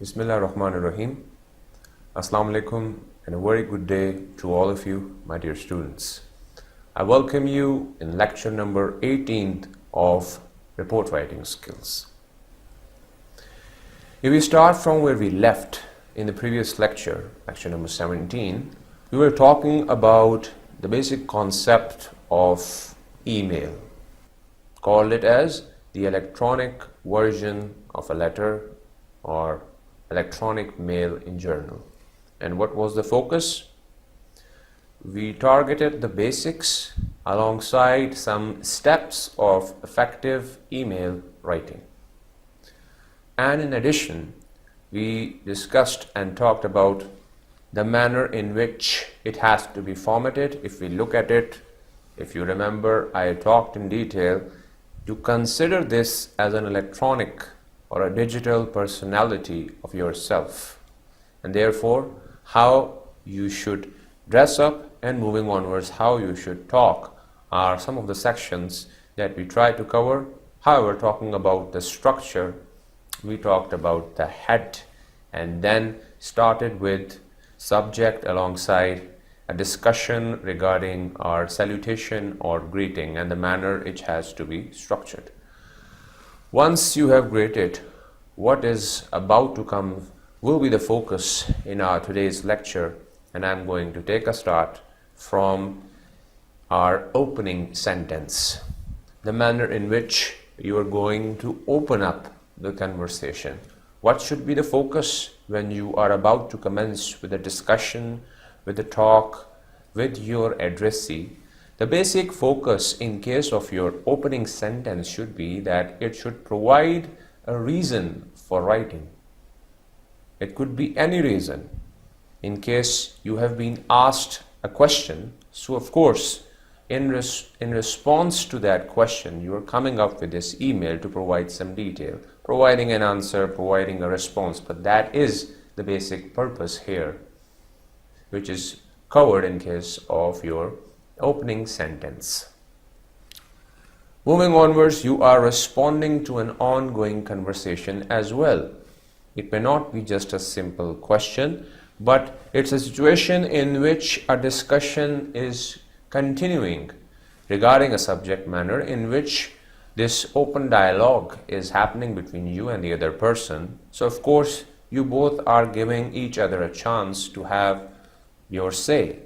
Bismillahirrahmanirrahim. Assalamu alaikum and a very good day to all of you, my dear students. I welcome you in lecture number 18th of report writing skills. If we start from where we left in the previous lecture, lecture number 17, we were talking about the basic concept of email. Called it as the electronic version of a letter or electronic mail in general. And what was the focus? We targeted the basics alongside some steps of effective email writing. And in addition, we discussed and talked about the manner in which it has to be formatted. If we look at it, if you remember, I talked in detail to consider this as an electronic or a digital personality of yourself, and therefore how you should dress up and moving onwards how you should talk are some of the sections that we try to cover. However, talking about the structure, we talked about the head and then started with subject alongside a discussion regarding our salutation or greeting and the manner it has to be structured. Once you have greeted, what is about to come will be the focus in our today's lecture, and I'm going to take a start from our opening sentence, the manner in which you are going to open up the conversation. What should be the focus when you are about to commence with a discussion, with a talk, with your addressee? The basic focus in case of your opening sentence should be that it should provide a reason for writing. It could be any reason. In case you have been asked a question, so of course in response to that question you are coming up with this email to provide some detail, providing an answer, providing a response, but that is the basic purpose here, which is covered in case of your opening sentence. Moving onwards, you are responding to an ongoing conversation as well. It may not be just a simple question, but it's a situation in which a discussion is continuing regarding a subject matter in which this open dialogue is happening between you and the other person. So of course, you both are giving each other a chance to have your say.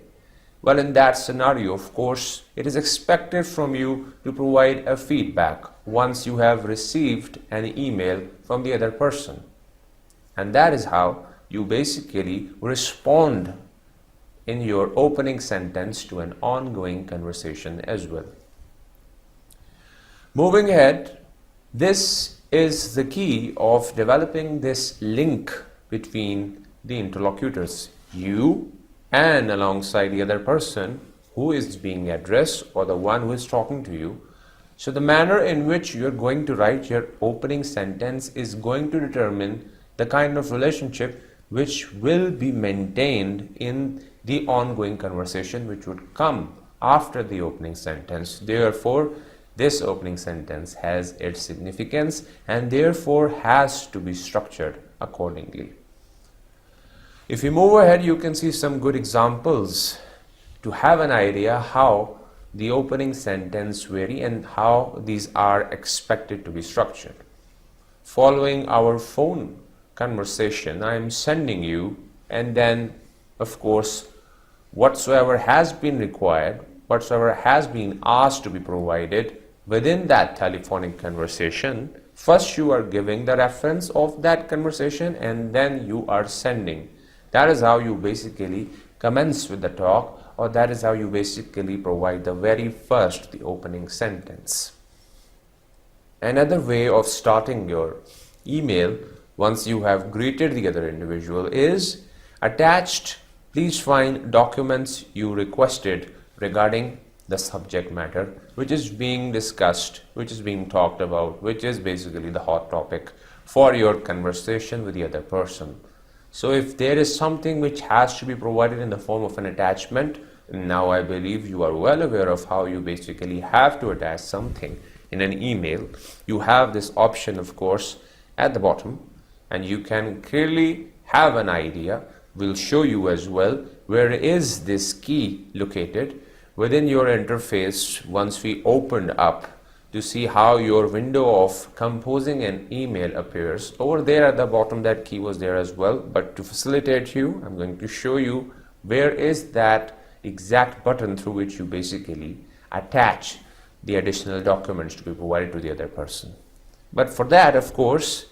Well, in that scenario, of course, it is expected from you to provide a feedback once you have received an email from the other person. And that is how you basically respond in your opening sentence to an ongoing conversation as well. Moving ahead, this is the key of developing this link between the interlocutors, you and alongside the other person who is being addressed or the one who is talking to you. So the manner in which you're going to write your opening sentence is going to determine the kind of relationship which will be maintained in the ongoing conversation which would come after the opening sentence. Therefore, this opening sentence has its significance and therefore has to be structured accordingly. If you move ahead, you can see some good examples to have an idea how the opening sentence vary and how these are expected to be structured. Following our phone conversation, I am sending you, and then of course whatsoever has been required, whatsoever has been asked to be provided within that telephonic conversation, first you are giving the reference of that conversation and then you are sending. That is how you basically commence with the talk, or that is how you basically provide the very first, the opening sentence. Another way of starting your email once you have greeted the other individual is attached. Please find documents you requested regarding the subject matter which is being discussed, which is being talked about, which is basically the hot topic for your conversation with the other person. So if there is something which has to be provided in the form of an attachment, now I believe you are well aware of how you basically have to attach something in an email. You have this option, of course, at the bottom and you can clearly have an idea. We'll show you as well where is this key located within your interface once we opened up to see how your window of composing an email appears. Over there at the bottom, that key was there as well, but to facilitate you, I'm going to show you where is that exact button through which you basically attach the additional documents to be provided to the other person. But for that, of course,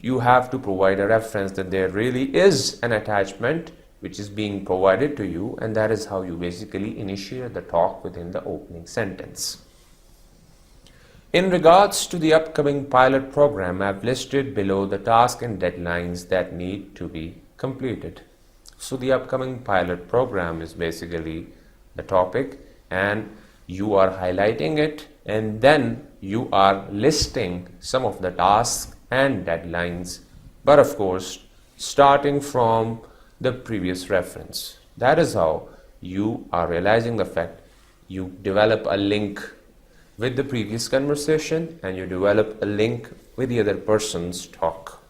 you have to provide a reference that there really is an attachment which is being provided to you, and that is how you basically initiate the talk within the opening sentence. In regards to the upcoming pilot program, I've listed below the tasks and deadlines that need to be completed. So the upcoming pilot program is basically the topic, and you are highlighting it, and then you are listing some of the tasks and deadlines, but of course starting from the previous reference. That is how you are realizing the fact you develop a link with the previous conversation and you develop a link with the other person's talk.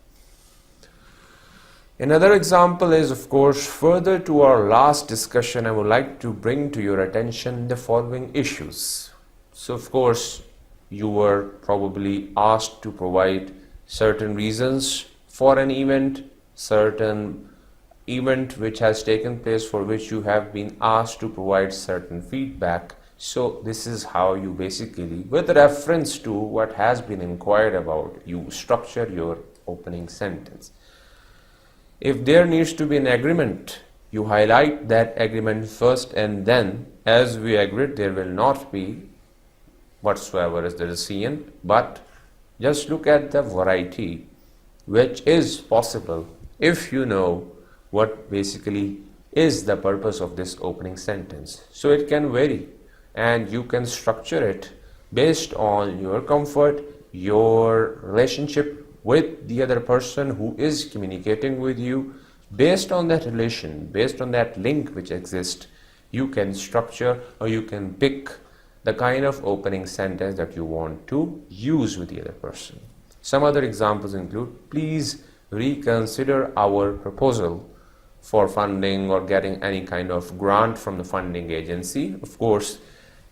Another example is, of course, further to our last discussion, I would like to bring to your attention the following issues. So of course you were probably asked to provide certain reasons for an event, certain event which has taken place for which you have been asked to provide certain feedback. So this is how you basically, with reference to what has been inquired about, you structure your opening sentence. If there needs to be an agreement, you highlight that agreement first, and then as we agreed, there will not be whatsoever is the decision, but just look at the variety which is possible if you know what basically is the purpose of this opening sentence. So it can vary, and you can structure it based on your comfort, your relationship with the other person who is communicating with you. Based on that relation, based on that link which exists, you can structure or you can pick the kind of opening sentence that you want to use with the other person. Some other examples include, please reconsider our proposal for funding or getting any kind of grant from the funding agency. Of course,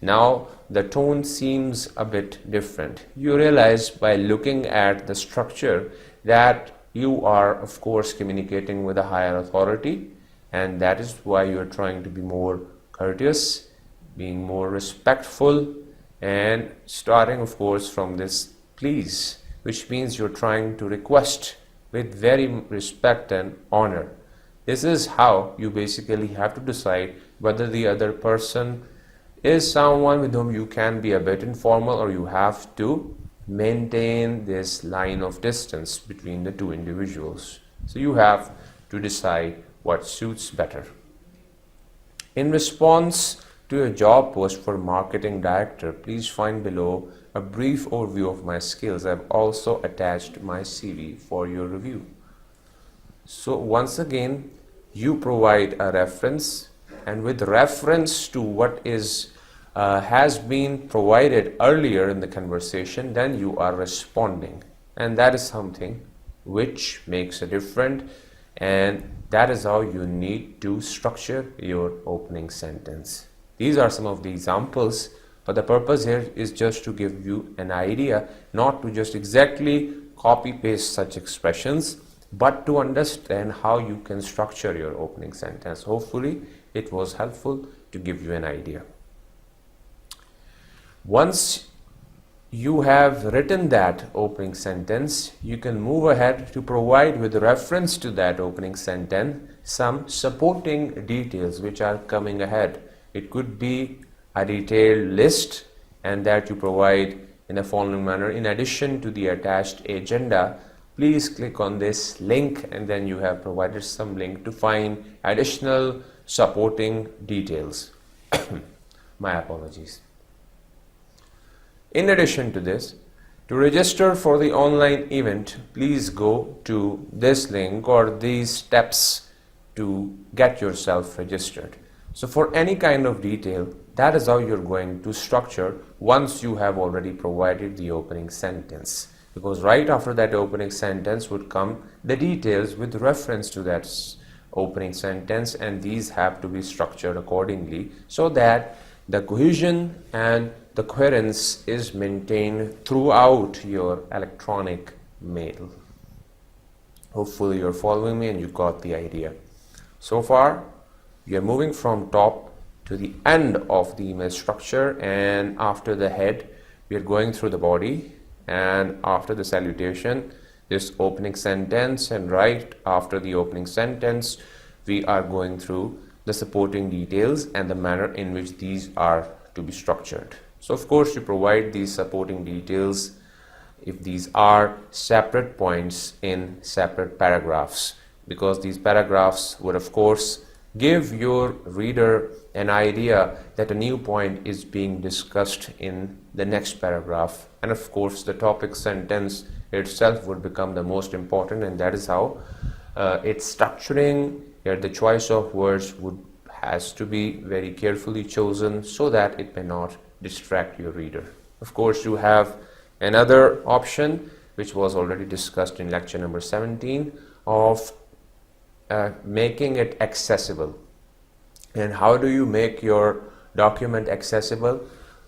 now the tone seems a bit different. You realize by looking at the structure that you are, of course, communicating with a higher authority, and that is why you are trying to be more courteous, being more respectful, and starting, of course, from this please, which means you're trying to request with very respect and honor. This is how you basically have to decide whether the other person is someone with whom you can be a bit informal, or you have to maintain this line of distance between the two individuals. So you have to decide what suits better. In response to a job post for marketing director, please find below a brief overview of my skills. I've also attached my CV for your review. So once again, you provide a reference, and with reference to what is has been provided earlier in the conversation, then you are responding, and that is something which makes a difference, and that is how you need to structure your opening sentence. These are some of the examples, but the purpose here is just to give you an idea, not to just exactly copy paste such expressions, but to understand how you can structure your opening sentence. Hopefully it was helpful to give you an idea. Once you have written that opening sentence, you can move ahead to provide, with reference to that opening sentence, some supporting details which are coming ahead. It could be a detailed list, and that you provide in the following manner. In addition to the attached agenda, please click on this link, and then you have provided some link to find additional supporting details. My apologies. In addition to this, to register for the online event, please go to this link or these steps to get yourself registered. So for any kind of detail, that is how you're going to structure once you have already provided the opening sentence. because right after that opening sentence would come the details with reference to that opening sentence, and these have to be structured accordingly so that the cohesion and the coherence is maintained throughout your electronic mail. Hopefully you're following me and you got the idea. So far we are moving from top to the end of the email structure, and after the head we are going through the body, and after the salutation this opening sentence, and right after the opening sentence we are going through the supporting details and the manner in which these are to be structured. So of course you provide these supporting details if these are separate points in separate paragraphs, because these paragraphs would of course give your reader an idea that a new point is being discussed in the next paragraph, and of course the topic sentence itself would become the most important, and that is how its structuring, the choice of words has to be very carefully chosen so that it may not distract your reader. Of course you have another option which was already discussed in lecture number 17 of making it accessible. And how do you make your document accessible?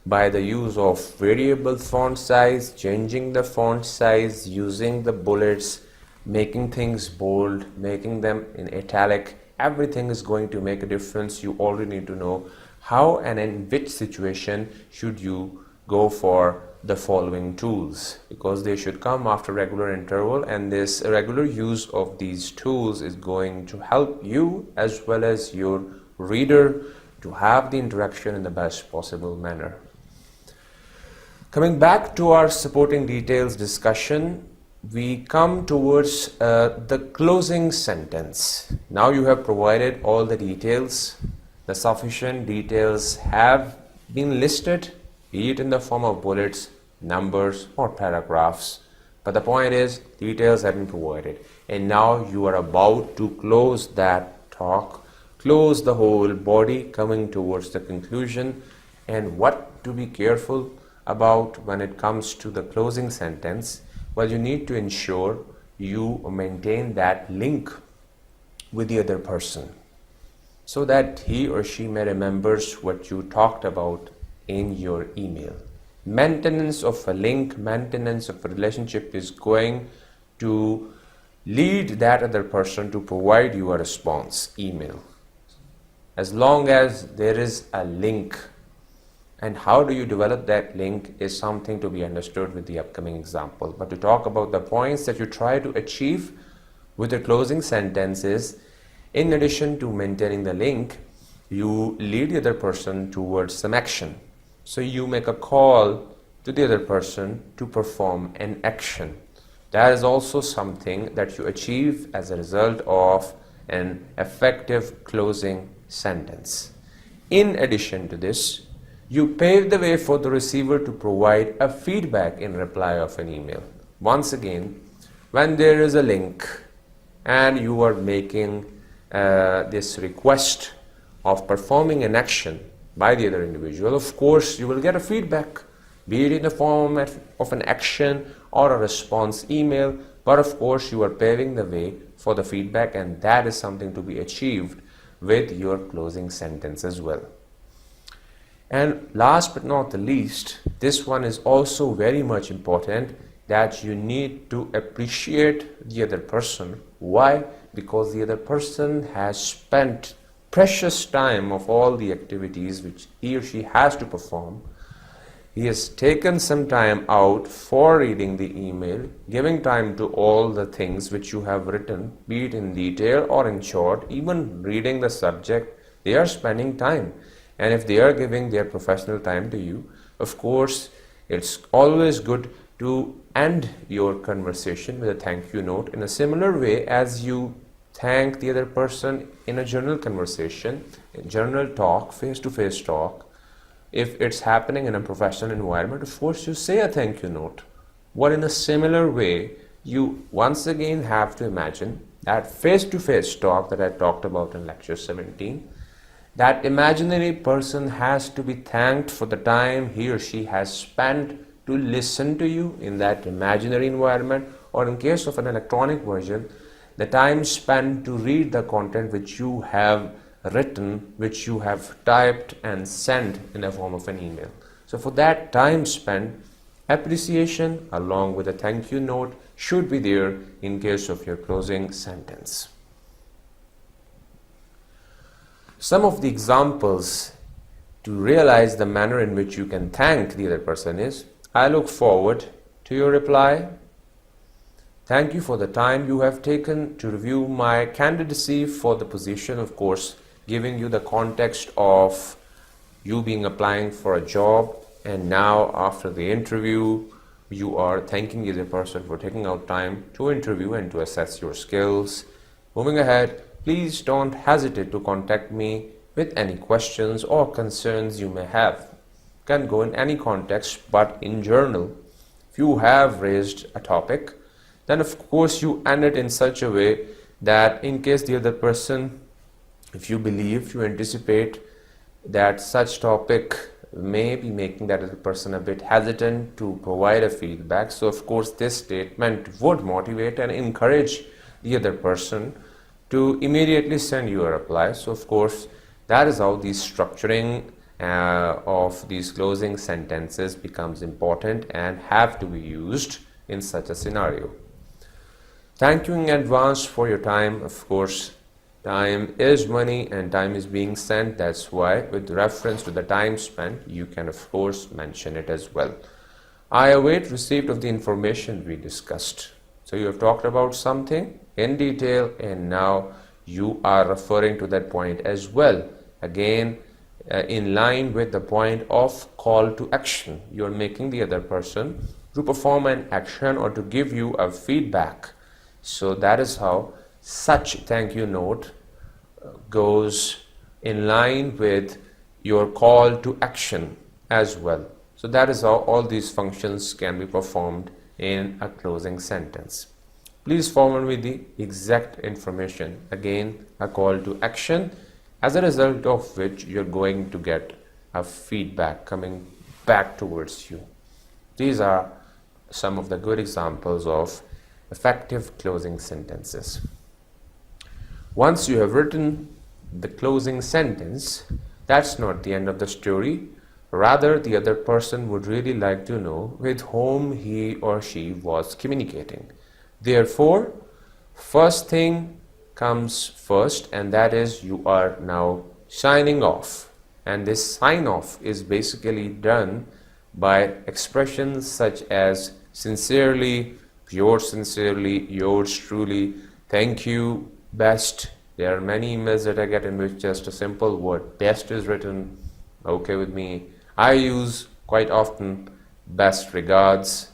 By the use of variable font size, changing the font size, using the bullets, making things bold, making them in italic. Everything is going to make a difference. You already need to know how and in which situation should you go for the following tools, because they should come after regular interval, and this regular use of these tools is going to help you as well as your reader to have the interaction in the best possible manner. Coming back to our supporting details discussion, we come towards the closing sentence. Now you have provided all the details. The sufficient details have been listed, be it in the form of bullets, numbers or paragraphs, but the point is details have been provided, and now you are about to close that talk, close the whole body, coming towards the conclusion. And what to be careful about when it comes to the closing sentence? Well, you need to ensure you maintain that link with the other person so that he or she may remembers what you talked about in your email. Maintenance of a link, maintenance of a relationship is going to lead that other person to provide you a response email, as long as there is a link. And how do you develop that link is something to be understood with the upcoming example. But to talk about the points that you try to achieve with the closing sentences, in addition to maintaining the link, you lead the other person towards some action. So you make a call to the other person to perform an action. That is also something that you achieve as a result of an effective closing sentence. In addition to this, you pave the way for the receiver to provide a feedback in reply of an email. Once again, when there is a link and you are making this request of performing an action by the other individual, of course you will get a feedback, be it in the form of an action or a response email, but of course you are paving the way for the feedback, and that is something to be achieved with your closing sentence as well. And last but not the least, this one is also very much important, that you need to appreciate the other person. Why? Because the other person has spent precious time of all the activities which he or she has to perform. He has taken some time out for reading the email, giving time to all the things which you have written, be it in detail or in short, even reading the subject. They are spending time. And if they are giving their professional time to you, of course, it's always good to end your conversation with a thank you note in a similar way as you thank the other person in a general conversation, a general talk, face-to-face talk. If it's happening in a professional environment, of course, you say a thank you note. But in a similar way, you once again have to imagine that face-to-face talk that I talked about in lecture 17, that imaginary person has to be thanked for the time he or she has spent to listen to you in that imaginary environment, or in case of an electronic version, the time spent to read the content which you have written, which you have typed and sent in the form of an email. So for that time spent, appreciation along with a thank you note should be there in case of your closing sentence. Some of the examples to realize the manner in which you can thank the other person is: I look forward to your reply. Thank you for the time you have taken to review my candidacy for the position. Of course, giving you the context of you being applying for a job, and now after the interview you are thanking the other person for taking out time to interview and to assess your skills. Moving ahead, please don't hesitate to contact me with any questions or concerns you may have. Can go in any context, but in general, if you have raised a topic, then of course you end it in such a way that in case the other person, if you believe, you anticipate that such topic may be making that other person a bit hesitant to provide a feedback, so of course this statement would motivate and encourage the other person to immediately send you a reply. So of course that is how the structuring of these closing sentences becomes important and have to be used in such a scenario. Thank you in advance for your time. Of course, time is money and time is being sent. That's why with reference to the time spent, you can of course mention it as well. I await receipt of the information we discussed. So you have talked about something in detail and now you are referring to that point as well. Again, in line with the point of call to action. You are making the other person to perform an action or to give you a feedback. So that is how such thank you note goes in line with your call to action as well. So that is how all these functions can be performed in a closing sentence. Please forward me the exact information. Again, a call to action, as a result of which you're going to get a feedback coming back towards you. These are some of the good examples of effective closing sentences. Once you have written the closing sentence, that's not the end of the story. Rather, the other person would really like to know with whom he or she was communicating. Therefore, first thing comes first, and that is you are now signing off. And this sign off is basically done by expressions such as sincerely, yours sincerely, yours truly, thank you, best. There are many emails that I get in which just a simple word best is written. Okay with me. I use quite often best regards.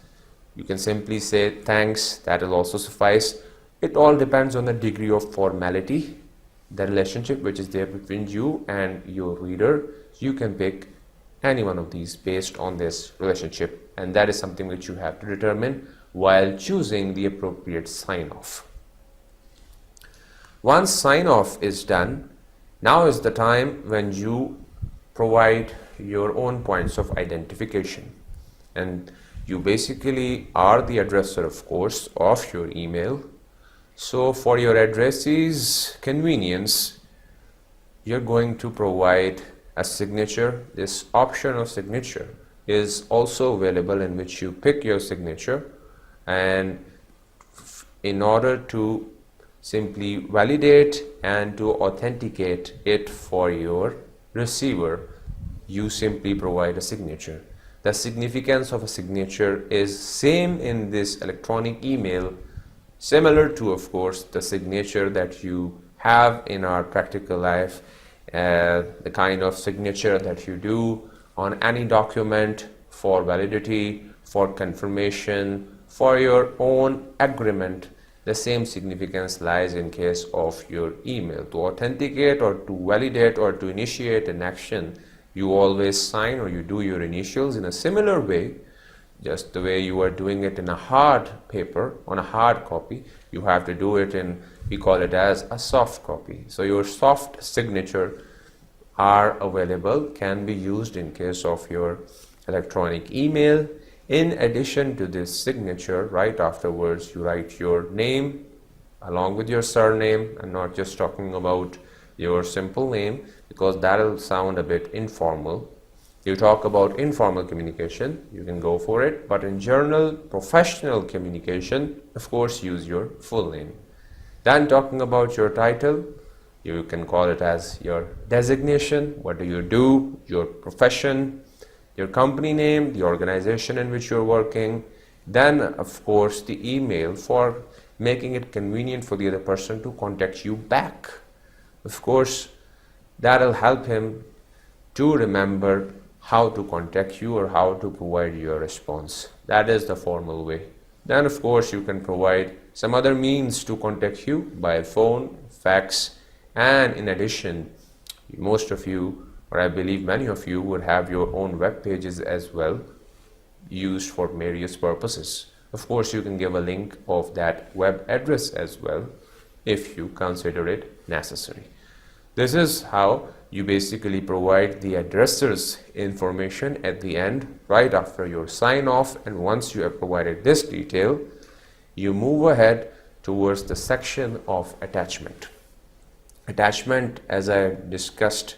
You can simply say thanks, that will also suffice. It all depends on the degree of formality, the relationship which is there between you and your reader. You can pick any one of these based on this relationship, and that is something which you have to determine while choosing the appropriate sign off. Once sign off is done, now is the time when you provide your own points of identification, and you basically are the addresser, of course, of your email. So for your addressee's convenience, you're going to provide a signature. This option of signature is also available in which you pick your signature, and in order to simply validate and to authenticate it for your receiver, you simply provide a signature. The significance of a signature is same in this electronic email, similar to, of course, the signature that you have in our practical life, the kind of signature that you do on any document for validity, for confirmation, for your own agreement. The same significance lies in case of your email. To authenticate or to validate or to initiate an action, you always sign or you do your initials in a similar way, just the way you are doing it in a hard paper, on a hard copy. You have to do it in, we call it as a soft copy. So your soft signature are available, can be used in case of your electronic email. In addition to this signature, right afterwards you write your name along with your surname. I'm not just talking about your simple name because that will sound a bit informal. You talk about informal communication, you can go for it, but in general professional communication, of course, use your full name. Then talking about your title, you can call it as your designation, what do you do, your profession, your company name, the organization in which you're working. Then of course the email for making it convenient for the other person to contact you back. Of course, that'll help him to remember how to contact you or how to provide your response. That is the formal way. Then of course you can provide some other means to contact you by phone, fax, and in addition, most of you, or I believe many of you, would have your own web pages as well used for various purposes. Of course, you can give a link of that web address as well if you consider it necessary. This is how you basically provide the addresser's information at the end, right after your sign off, and once you have provided this detail, you move ahead towards the section of attachment. Attachment, as I discussed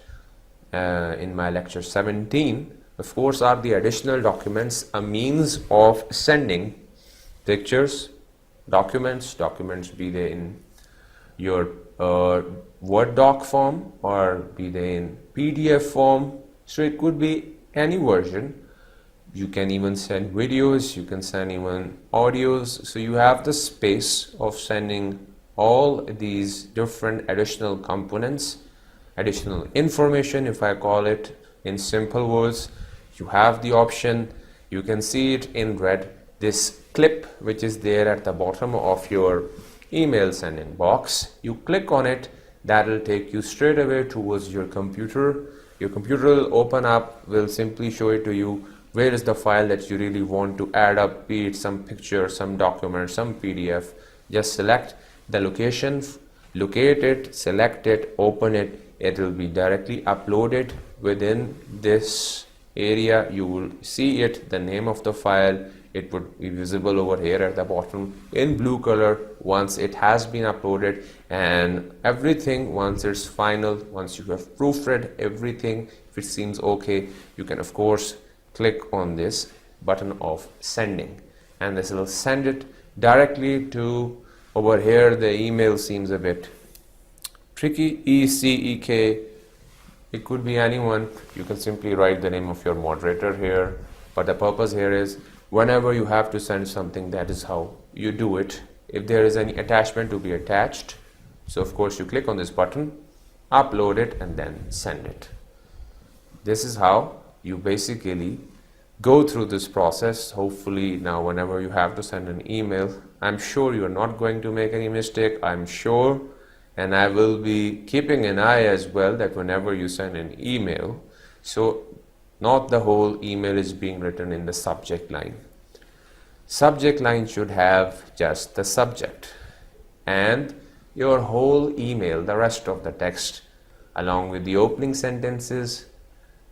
in my lecture 17, of course, are the additional documents, a means of sending pictures, documents be they in your Word doc form or be they in PDF form. So it could be any version. You can even send videos, you can send even audios. So you have the space of sending all these different additional components, additional information, if I call it in simple words. You have the option, you can see it in red, this clip which is there at the bottom of your email sending box. You click on it, that will take you straight away towards your computer. Your computer will open up, will simply show it to you where is the file that you really want to add up, be it some picture, some document, some PDF. Just select the location, locate it, select it, open it. It will be directly uploaded within this area. You will see it, the name of the file. It would be visible over here at the bottom in blue color once it has been uploaded, and everything once it's final, once you have proofread everything, if it seems okay, you can of course click on this button of sending and this will send it directly to over here. The email seems a bit tricky, ECEK, it could be anyone. You can simply write the name of your moderator here, but the purpose here is whenever you have to send something, that is how you do it. If there is any attachment to be attached, so of course you click on this button, upload it and then send it. This is how you basically go through this process. Hopefully now whenever you have to send an email, I'm sure you're not going to make any mistake, I'm sure, and I will be keeping an eye as well that whenever you send an email, so not the whole email is being written in the subject line. Subject line should have just the subject and your whole email, the rest of the text, along with the opening sentences,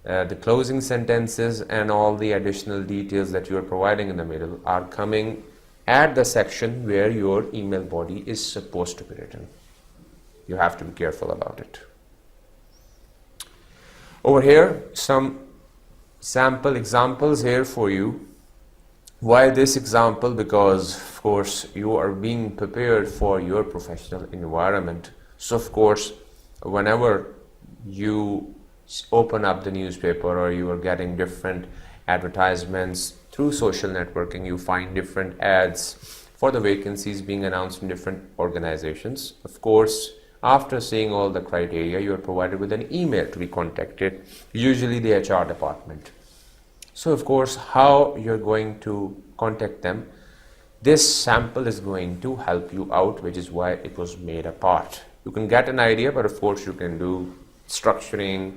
the closing sentences, and all the additional details that you are providing in the middle are coming at the section where your email body is supposed to be written. You have to be careful about it. Over here, some sample examples here for you. Why this example? Because of course you are being prepared for your professional environment. So of course whenever you open up the newspaper or you are getting different advertisements through social networking, you find different ads for the vacancies being announced in different organizations. Of course, after seeing all the criteria, you are provided with an email to be contacted, usually the HR department. So of course, how you're going to contact them, this sample is going to help you out, which is why it was made a part. You can get an idea, but of course you can do structuring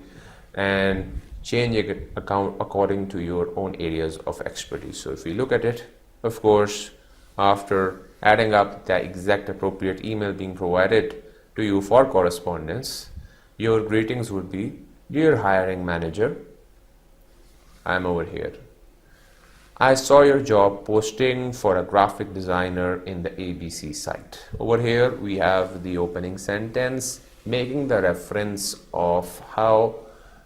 and changing it according to your own areas of expertise. So if we look at it, of course, after adding up the exact appropriate email being provided to you for correspondence, your greetings would be, dear hiring manager, I'm over here. I saw your job posting for a graphic designer in the ABC site. Over here we have the opening sentence making the reference of how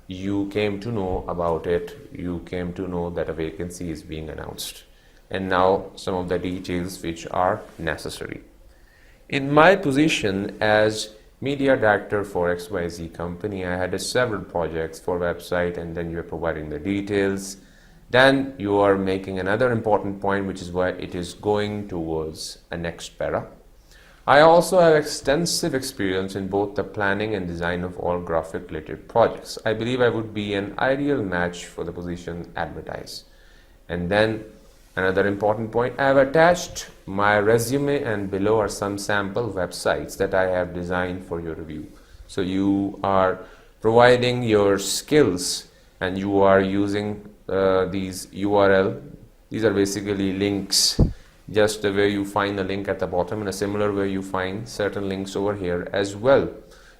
you came to know about it. You came to know that a vacancy is being announced. And now some of the details which are necessary. In my position as media director for XYZ company, I had several projects for website, and then you are providing the details. Then you are making another important point, which is why it is going towards a next para. I also have extensive experience in both the planning and design of all graphic related projects. I believe I would be an ideal match for the position advertised. And then another important point, I have attached my resume, and below are some sample websites that I have designed for your review. So you are providing your skills and you are using these URL. These are basically links, just the way you find a link at the bottom. In a similar way you find certain links over here as well.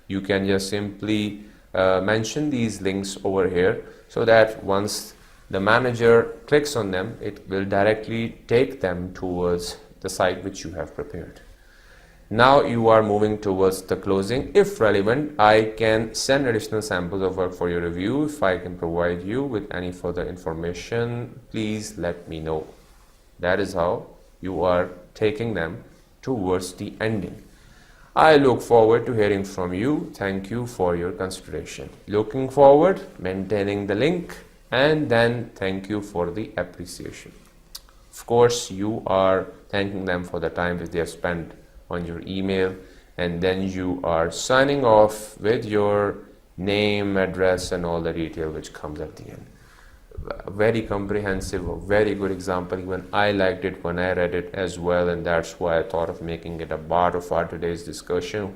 You can just simply mention these links over here, so that once the manager clicks on them, it will directly take them towards the site which you have prepared. Now you are moving towards the closing. If relevant, I can send additional samples of work for your review. If I can provide you with any further information, please let me know. That is how you are taking them towards the ending. I look forward to hearing from you. Thank you for your consideration. Looking forward, maintaining the link, and then thank you for the appreciation. Of course, you are thanking them for the time that they have spent on your email, and then you are signing off with your name, address, and all the detail which comes at the end. Very comprehensive, a very good example. Even I liked it when I read it as well, and that's why I thought of making it a part of our today's discussion.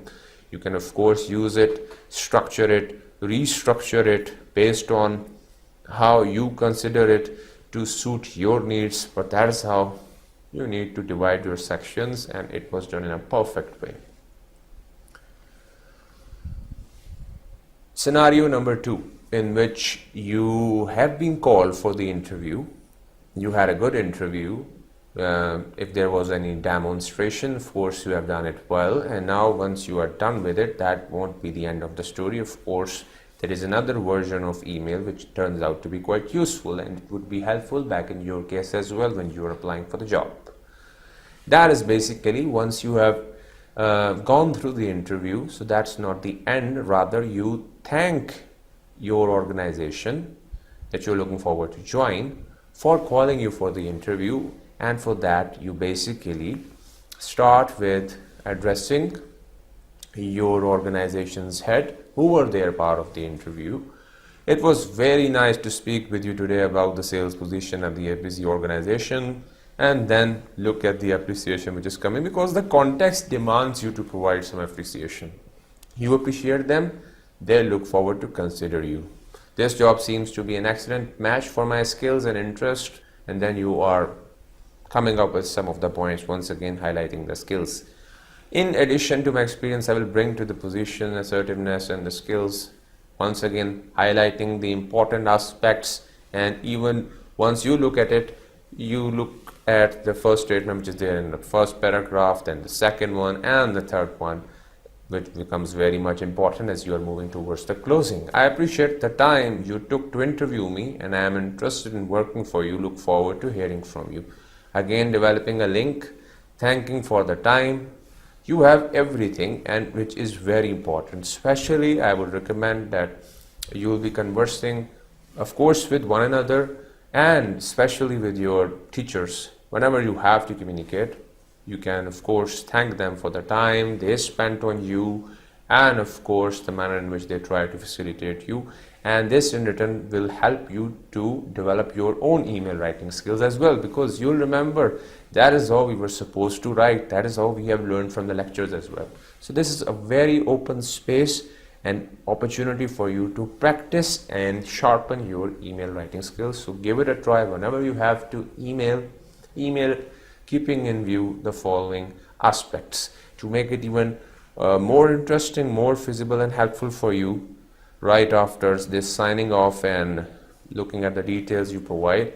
You can of course use it, structure it, restructure it based on how you consider it to suit your needs, but that is how you need to divide your sections, and it was done in a perfect way. Scenario number 2, in which you have been called for the interview. You had a good interview. If there was any demonstration, of course you have done it well, and now once you are done with it, that won't be the end of the story. Of course, there is another version of email which turns out to be quite useful, and it would be helpful back in your case as well when you are applying for the job. That is basically once you have gone through the interview. So that's not the end, rather you thank your organization that you're looking forward to join for calling you for the interview, and for that you basically start with addressing your organization's head, who were there part of the interview. It was very nice to speak with you today about the sales position at the ABC organization, and then look at the appreciation which is coming, because the context demands you to provide some appreciation. You appreciate them, they look forward to consider you. This job seems to be an excellent match for my skills and interest, and then you are coming up with some of the points, once again highlighting the skills. In addition to my experience, I will bring to the position assertiveness and the skills, once again highlighting the important aspects. And even once you look at it, you look at the first statement which is there in the first paragraph, then the second one, and the third one, which becomes very much important as you are moving towards the closing. I appreciate the time you took to interview me, and I am interested in working for you. Look forward to hearing from you. Again, developing a link, thanking for the time. You have everything, and which is very important. Especially I would recommend that you will be conversing, of course, with one another, and especially with your teachers. Whenever you have to communicate, you can of course thank them for the time they spent on you, and of course the manner in which they try to facilitate you, and this in return will help you to develop your own email writing skills as well, because you'll remember that is how we were supposed to write, that is how we have learned from the lectures as well. So this is a very open space and opportunity for you to practice and sharpen your email writing skills. So give it a try whenever you have to email keeping in view the following aspects to make it even more interesting, more feasible and helpful for you. Right after this signing off and looking at the details you provide,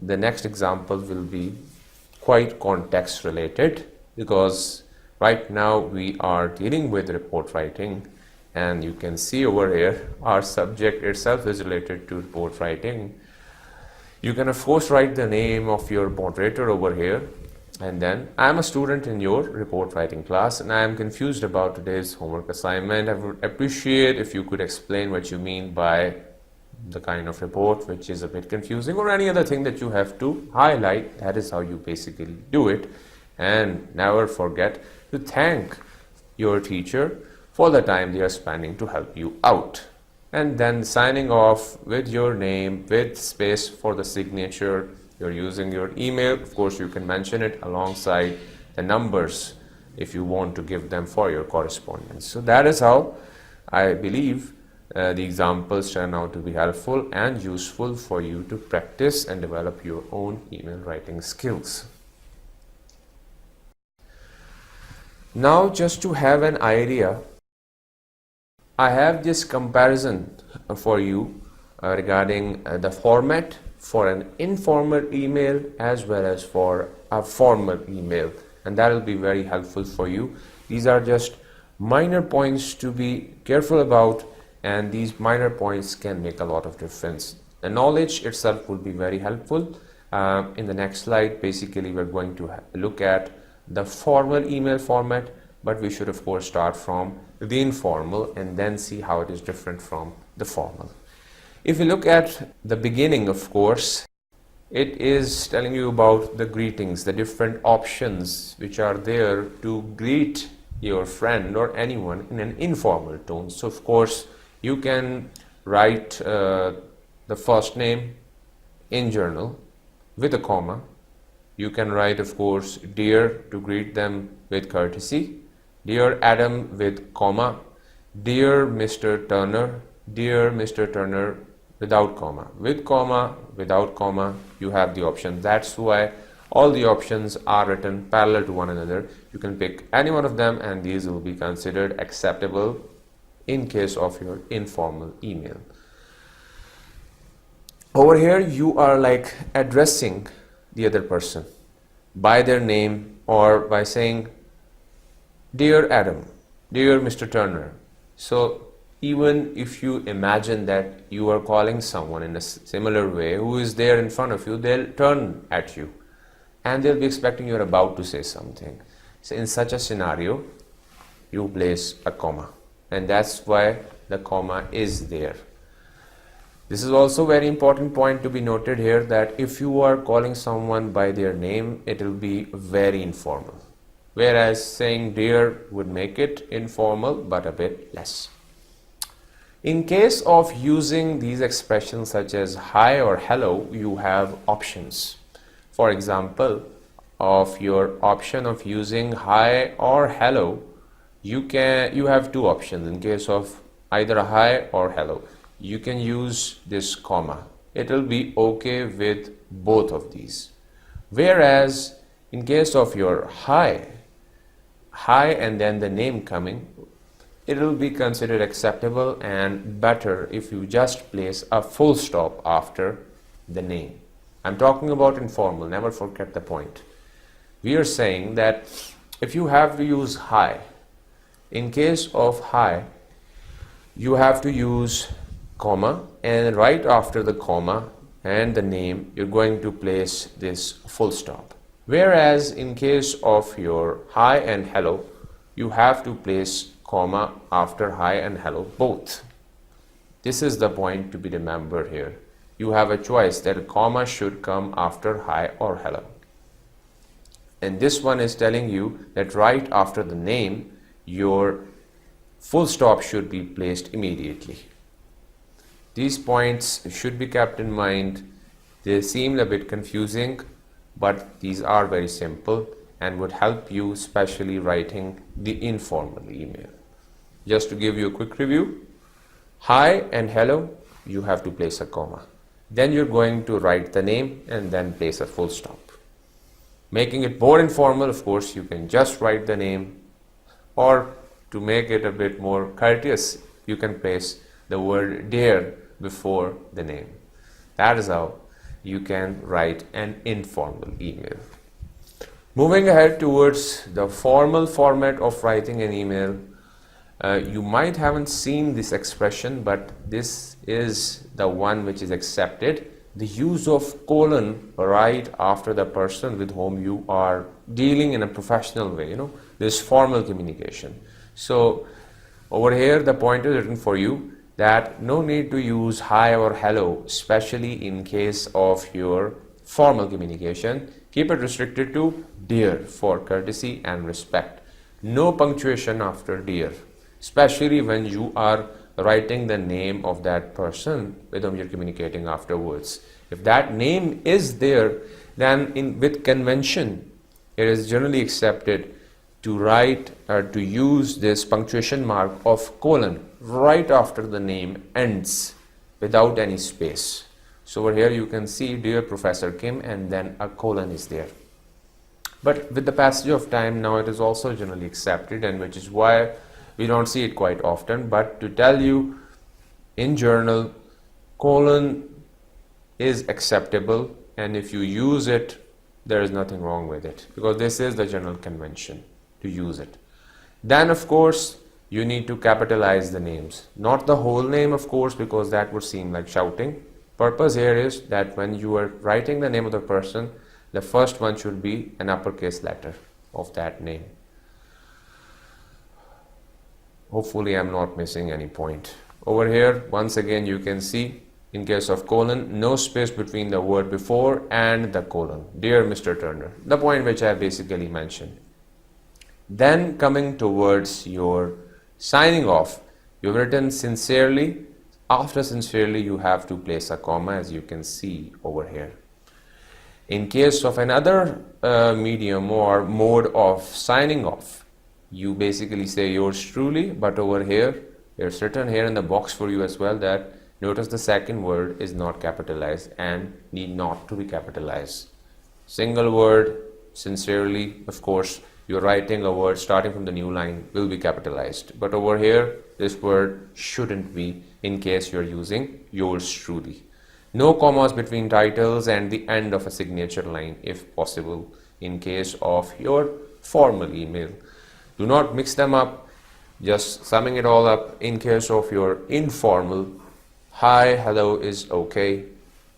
the next example will be quite context related, because right now we are dealing with report writing, and you can see over here our subject itself is related to report writing. You can of course write the name of your moderator over here, and then I am a student in your report writing class and I am confused about today's homework assignment. I would appreciate if you could explain what you mean by the kind of report which is a bit confusing, or any other thing that you have to highlight. That is how you basically do it. And never forget to thank your teacher for the time they are spending to help you out. And then signing off with your name with space for the signature. You're using your email. Of course, you can mention it alongside the numbers if you want to give them for your correspondence. So that is how I believe the examples turn out to be helpful and useful for you to practice and develop your own email writing skills. Now, just to have an idea, I have this comparison for you regarding the format for an informal email as well as for a formal email, and that will be very helpful for you. These are just minor points to be careful about, and these minor points can make a lot of difference. The knowledge itself will be very helpful. In the next slide, basically we're going to look at the formal email format, but we should of course start from the informal and then see how it is different from the formal. If you look at the beginning, of course, it is telling you about the greetings, the different options which are there to greet your friend or anyone in an informal tone. So of course you can write the first name in journal with a comma. You can write of course dear to greet them with courtesy, dear Adam with comma, dear Mr. Turner, dear Mr. Turner without comma, with comma, without comma. You have the option. That's why all the options are written parallel to one another. You can pick any one of them and these will be considered acceptable in case of your informal email. Over here you are like addressing the other person by their name or by saying dear Adam, dear Mr. Turner. So even if you imagine that you are calling someone in a similar way who is there in front of you, they'll turn at you and they'll be expecting you're about to say something. So in such a scenario, you place a comma, and that's why the comma is there. This is also a very important point to be noted here, that if you are calling someone by their name, it will be very informal, whereas saying dear would make it informal but a bit less. In case of using these expressions such as hi or hello, you have options. For example, of your option of using hi or hello, you have two options. In case of either a hi or hello, you can use this comma. It will be okay with both of these. Whereas in case of your hi and then the name coming, it will be considered acceptable and better if you just place a full stop after the name. I'm talking about informal, never forget the point. We are saying that if you have to use hi, in case of hi, you have to use comma, and right after the comma and the name, you're going to place this full stop. Whereas in case of your hi and hello, you have to place comma after hi and hello both. This is the point to be remembered here. You have a choice that a comma should come after hi or hello. And this one is telling you that right after the name, your full stop should be placed immediately. These points should be kept in mind. They seem a bit confusing, but these are very simple and would help you, especially writing the informal email. Just to give you a quick review, hi and hello, you have to place a comma. Then you're going to write the name and then place a full stop. Making it more informal, of course, you can just write the name, or to make it a bit more courteous, you can place the word dear before the name. That is how you can write an informal email. Moving ahead towards the formal format of writing an email, you might haven't seen this expression, but this is the one which is accepted. The use of colon right after the person with whom you are dealing in a professional way, this formal communication. So over here the point is written for you that no need to use hi or hello, especially in case of your formal communication. Keep it restricted to dear for courtesy and respect. No punctuation after dear, especially when you are writing the name of that person with whom you're communicating afterwards. If that name is there, then with convention, it is generally accepted to write or to use this punctuation mark of colon right after the name ends without any space. So over here you can see dear Professor Kim and then a colon is there. But with the passage of time now it is also generally accepted, and which is why we don't see it quite often. But to tell you, in journal, colon is acceptable, and if you use it, there is nothing wrong with it, because this is the general convention to use it. Then of course you need to capitalize the names, not the whole name of course, because that would seem like shouting. Purpose here is that when you are writing the name of the person, the first one should be an uppercase letter of that name. Hopefully I'm not missing any point. Over here once again you can see, in case of colon, no space between the word before and the colon. Dear Mr. Turner, the point which I basically mentioned. Then coming towards your signing off, you've written sincerely. After sincerely you have to place a comma, as you can see over here. In case of another medium or mode of signing off, you basically say yours truly, but over here it's written here in the box for you as well that notice the second word is not capitalized and need not to be capitalized. Single word, sincerely, of course, you're writing a word starting from the new line will be capitalized. But over here, this word shouldn't be in case you're using yours truly. No commas between titles and the end of a signature line if possible in case of your formal email. Do not mix them up. Just summing it all up, in case of your informal, hi, hello is okay,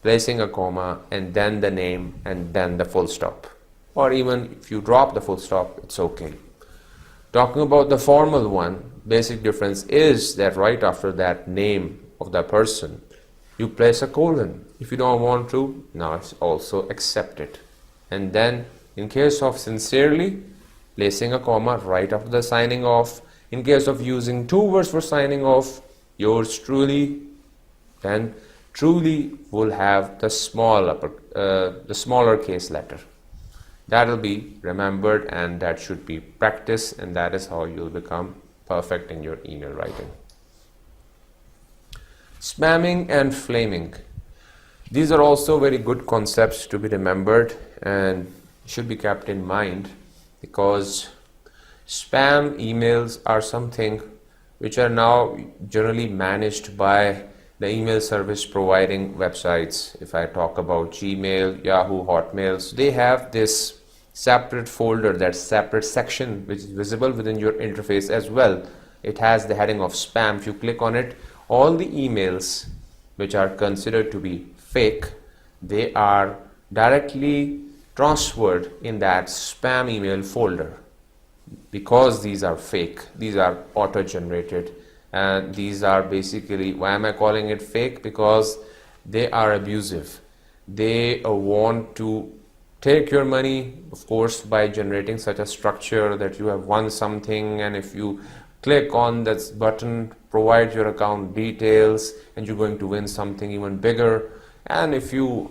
placing a comma and then the name and then the full stop. Or even if you drop the full stop, it's okay. Talking about the formal one, basic difference is that right after that name of the person, you place a colon. If you don't want to, now it's also accepted. And then in case of sincerely, placing a comma right after the signing off. In case of using two words for signing off, yours truly, then truly will have the smaller case letter. That will be remembered and that should be practiced, and that is how you'll become perfect in your email writing. Spamming and flaming. These are also very good concepts to be remembered and should be kept in mind, because spam emails are something which are now generally managed by the email service providing websites. If I talk about Gmail, Yahoo, Hotmails, they have this separate folder, that separate section which is visible within your interface as well. It has the heading of spam. If you click on it, all the emails which are considered to be fake, they are directly transferred in that spam email folder, because these are fake, these are auto-generated, and these are basically, why am I calling it fake? Because they are abusive. They want to take your money, of course, by generating such a structure that you have won something, and if you click on that button, provide your account details, and you're going to win something even bigger. And if you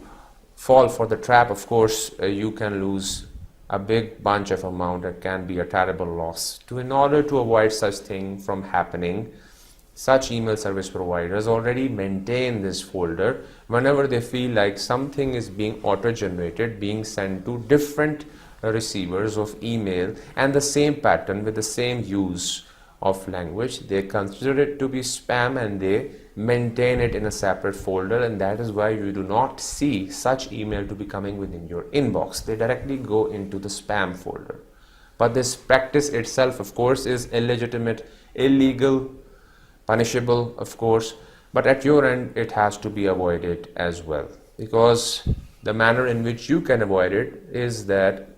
fall for the trap, of course, you can lose a big bunch of amount. That can be a terrible loss. In order to avoid such thing from happening, such email service providers already maintain this folder whenever they feel like something is being auto-generated, being sent to different receivers of email, and the same pattern with the same use of language, they consider it to be spam and they maintain it in a separate folder, and that is why you do not see such email to be coming within your inbox. They directly go into the spam folder. But this practice itself, of course, is illegitimate, illegal, punishable, of course, but at your end it has to be avoided as well, because the manner in which you can avoid it is that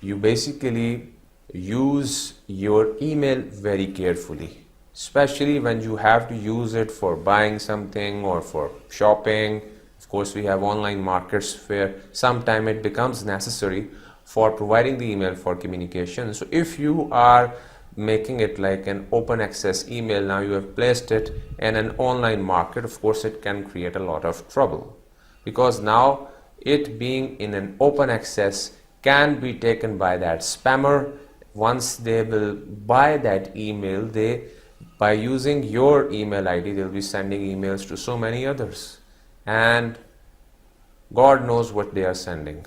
you basically use your email very carefully, especially when you have to use it for buying something or for shopping. Of course, we have online markets where sometime it becomes necessary for providing the email for communication. So if you are making it like an open access email, now you have placed it in an online market, of course it can create a lot of trouble, because now it being in an open access can be taken by that spammer. Once they will buy that email, they, by using your email ID, they'll be sending emails to so many others, and God knows what they are sending.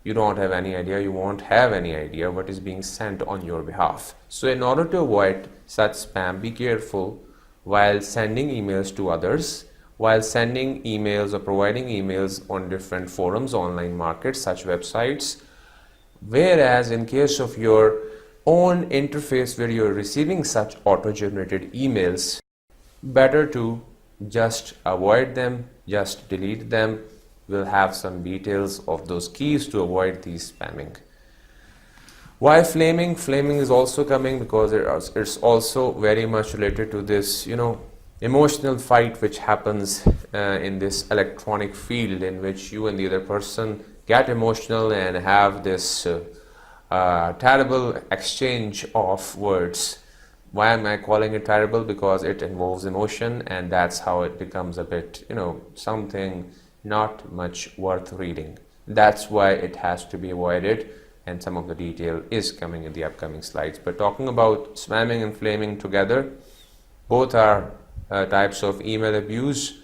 You don't have any idea, you won't have any idea what is being sent on your behalf. So in order to avoid such spam, be careful while sending emails to others, while sending emails or providing emails on different forums, online markets, such websites. Whereas in case of your own interface where you're receiving such auto-generated emails, better to just avoid them, just delete them. We'll have some details of those keys to avoid these spamming. Why flaming? Flaming is also coming because it's also very much related to this, emotional fight which happens in this electronic field, in which you and the other person get emotional and have this terrible exchange of words. Why am I calling it terrible? Because it involves emotion, and that's how it becomes a bit, something not much worth reading. That's why it has to be avoided, and some of the detail is coming in the upcoming slides. But talking about spamming and flaming together, both are types of email abuse.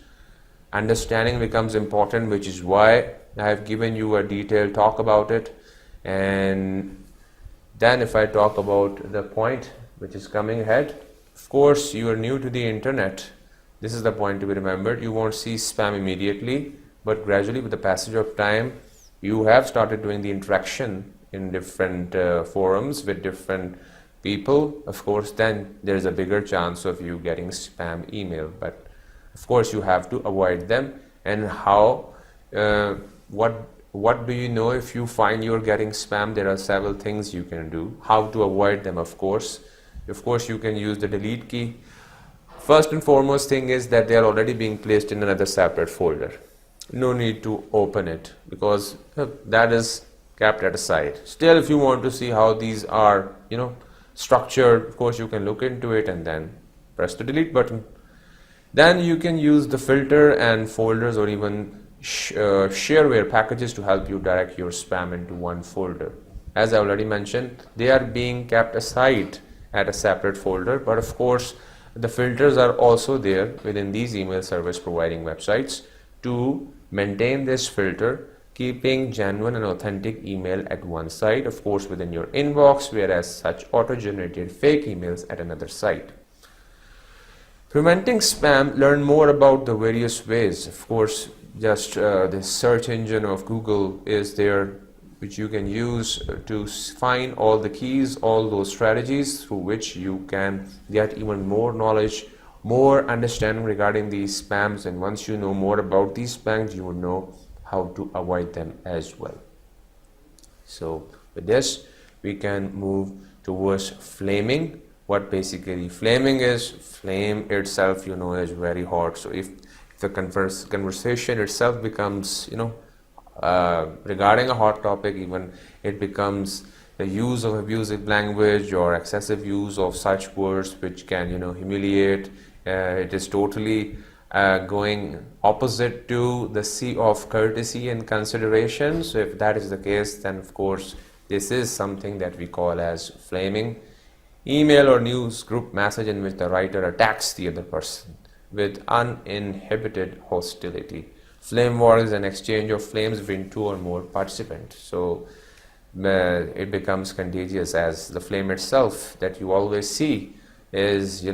Understanding becomes important, which is why I have given you a detailed talk about it. And then if I talk about the point which is coming ahead, of course you are new to the internet. This is the point to be remembered. You won't see spam immediately, but gradually with the passage of time, you have started doing the interaction in different forums with different people. Of course, then there is a bigger chance of you getting spam email, but of course you have to avoid them. And how, what do you know if you find you're getting spam? There are several things you can do. How to avoid them, of course you can use the delete key. First and foremost thing is that they are already being placed in another separate folder. No need to open it, because that is kept at a side. Still, if you want to see how these are structured, of course you can look into it and then press the delete button. Then you can use the filter and folders, or even shareware packages to help you direct your spam into one folder. As I already mentioned, they are being kept aside at a separate folder, but of course the filters are also there within these email service providing websites to maintain this filter, keeping genuine and authentic email at one side, of course within your inbox, whereas such auto-generated fake emails at another site. Preventing spam, learn more about the various ways. Of course, just the search engine of Google is there, which you can use to find all the keys, all those strategies through which you can get even more knowledge, more understanding regarding these spams. And once you know more about these spams, you will know how to avoid them as well. So with this, we can move towards flaming. What basically flaming is, flame itself is very hot. So if the conversation itself becomes regarding a hot topic, even it becomes the use of abusive language or excessive use of such words which can humiliate, it is totally going opposite to the sea of courtesy and consideration. So if that is the case, then of course this is something that we call as flaming. Email or news group message in which the writer attacks the other person with uninhibited hostility. Flame war is an exchange of flames between two or more participants. So it becomes contagious, as the flame itself that you always see is,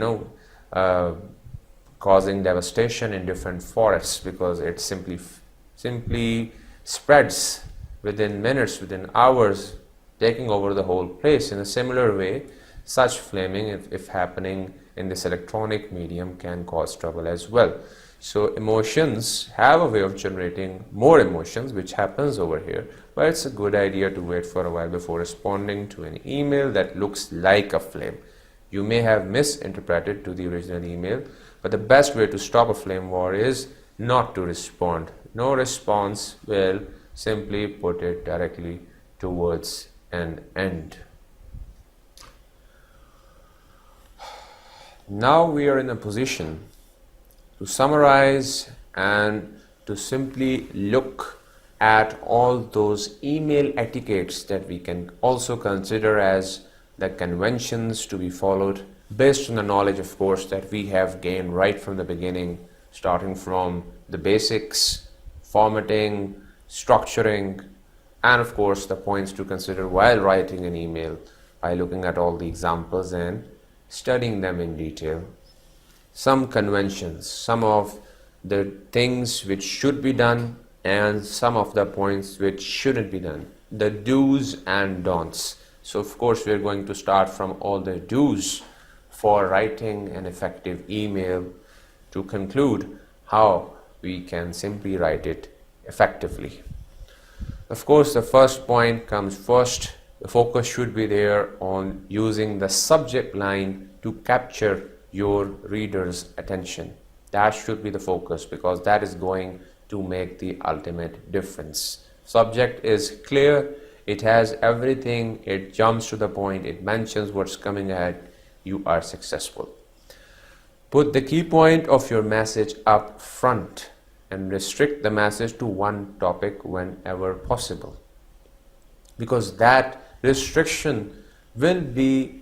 causing devastation in different forests, because it simply spreads within minutes, within hours, taking over the whole place. In a similar way, such flaming, if happening in this electronic medium, can cause trouble as well. So emotions have a way of generating more emotions, which happens over here, but it's a good idea to wait for a while before responding to an email that looks like a flame. You may have misinterpreted to the original email, but the best way to stop a flame war is not to respond. No response will simply put it directly towards an end. Now we are in a position to summarize and to simply look at all those email etiquettes that we can also consider as the conventions to be followed based on the knowledge, of course, that we have gained right from the beginning, starting from the basics, formatting, structuring, and of course the points to consider while writing an email by looking at all the examples and studying them in detail. Some conventions, some of the things which should be done, and some of the points which shouldn't be done, the do's and don'ts. So of course we're going to start from all the do's for writing an effective email to conclude how we can simply write it effectively. Of course, the first point comes first. The focus should be there on using the subject line to capture your reader's attention. That should be the focus, because that is going to make the ultimate difference. Subject is clear, it has everything, it jumps to the point, it mentions what's coming ahead, you are successful. Put the key point of your message up front and restrict the message to one topic whenever possible, because that restriction will be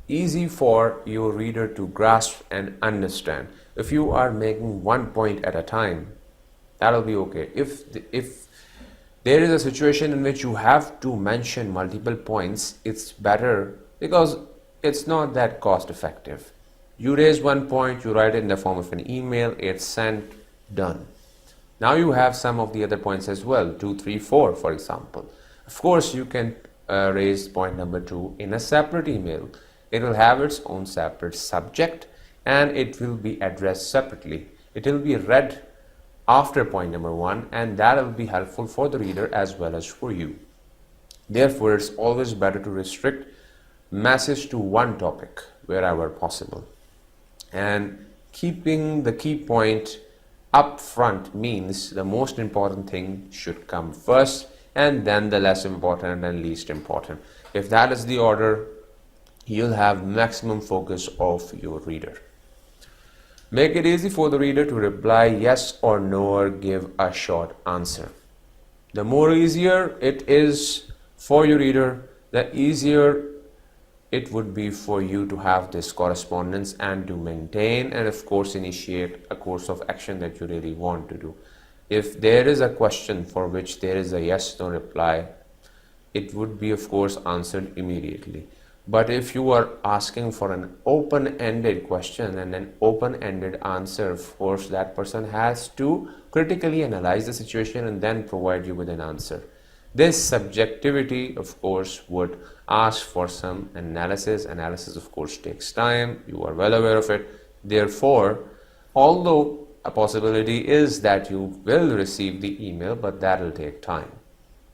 easy for your reader to grasp and understand. If you are making one point at a time, that'll be okay. If there is a situation in which you have to mention multiple points, it's better, because it's not that cost effective. You raise one point, you write it in the form of an email, it's sent, done. Now you have some of the other points as well, 2, 3, 4 for example. Of course you can raise point number 2 in a separate email. It will have its own separate subject and it will be addressed separately. It will be read after point number 1, and that will be helpful for the reader as well as for you. Therefore, it's always better to restrict message to one topic wherever possible. And keeping the key point up front means the most important thing should come first, and then the less important and least important. If that is the order, you'll have maximum focus of your reader. Make it easy for the reader to reply yes or no or give a short answer. The more easier it is for your reader, the easier it would be for you to have this correspondence and to maintain and of course initiate a course of action that you really want to do. If there is a question for which there is a yes no reply, it would be of course answered immediately. But if you are asking for an open-ended question and an open-ended answer, of course that person has to critically analyze the situation and then provide you with an answer. This subjectivity of course would ask for some analysis. Analysis of course takes time, you are well aware of it. Therefore, although a possibility is that you will receive the email, but that will take time.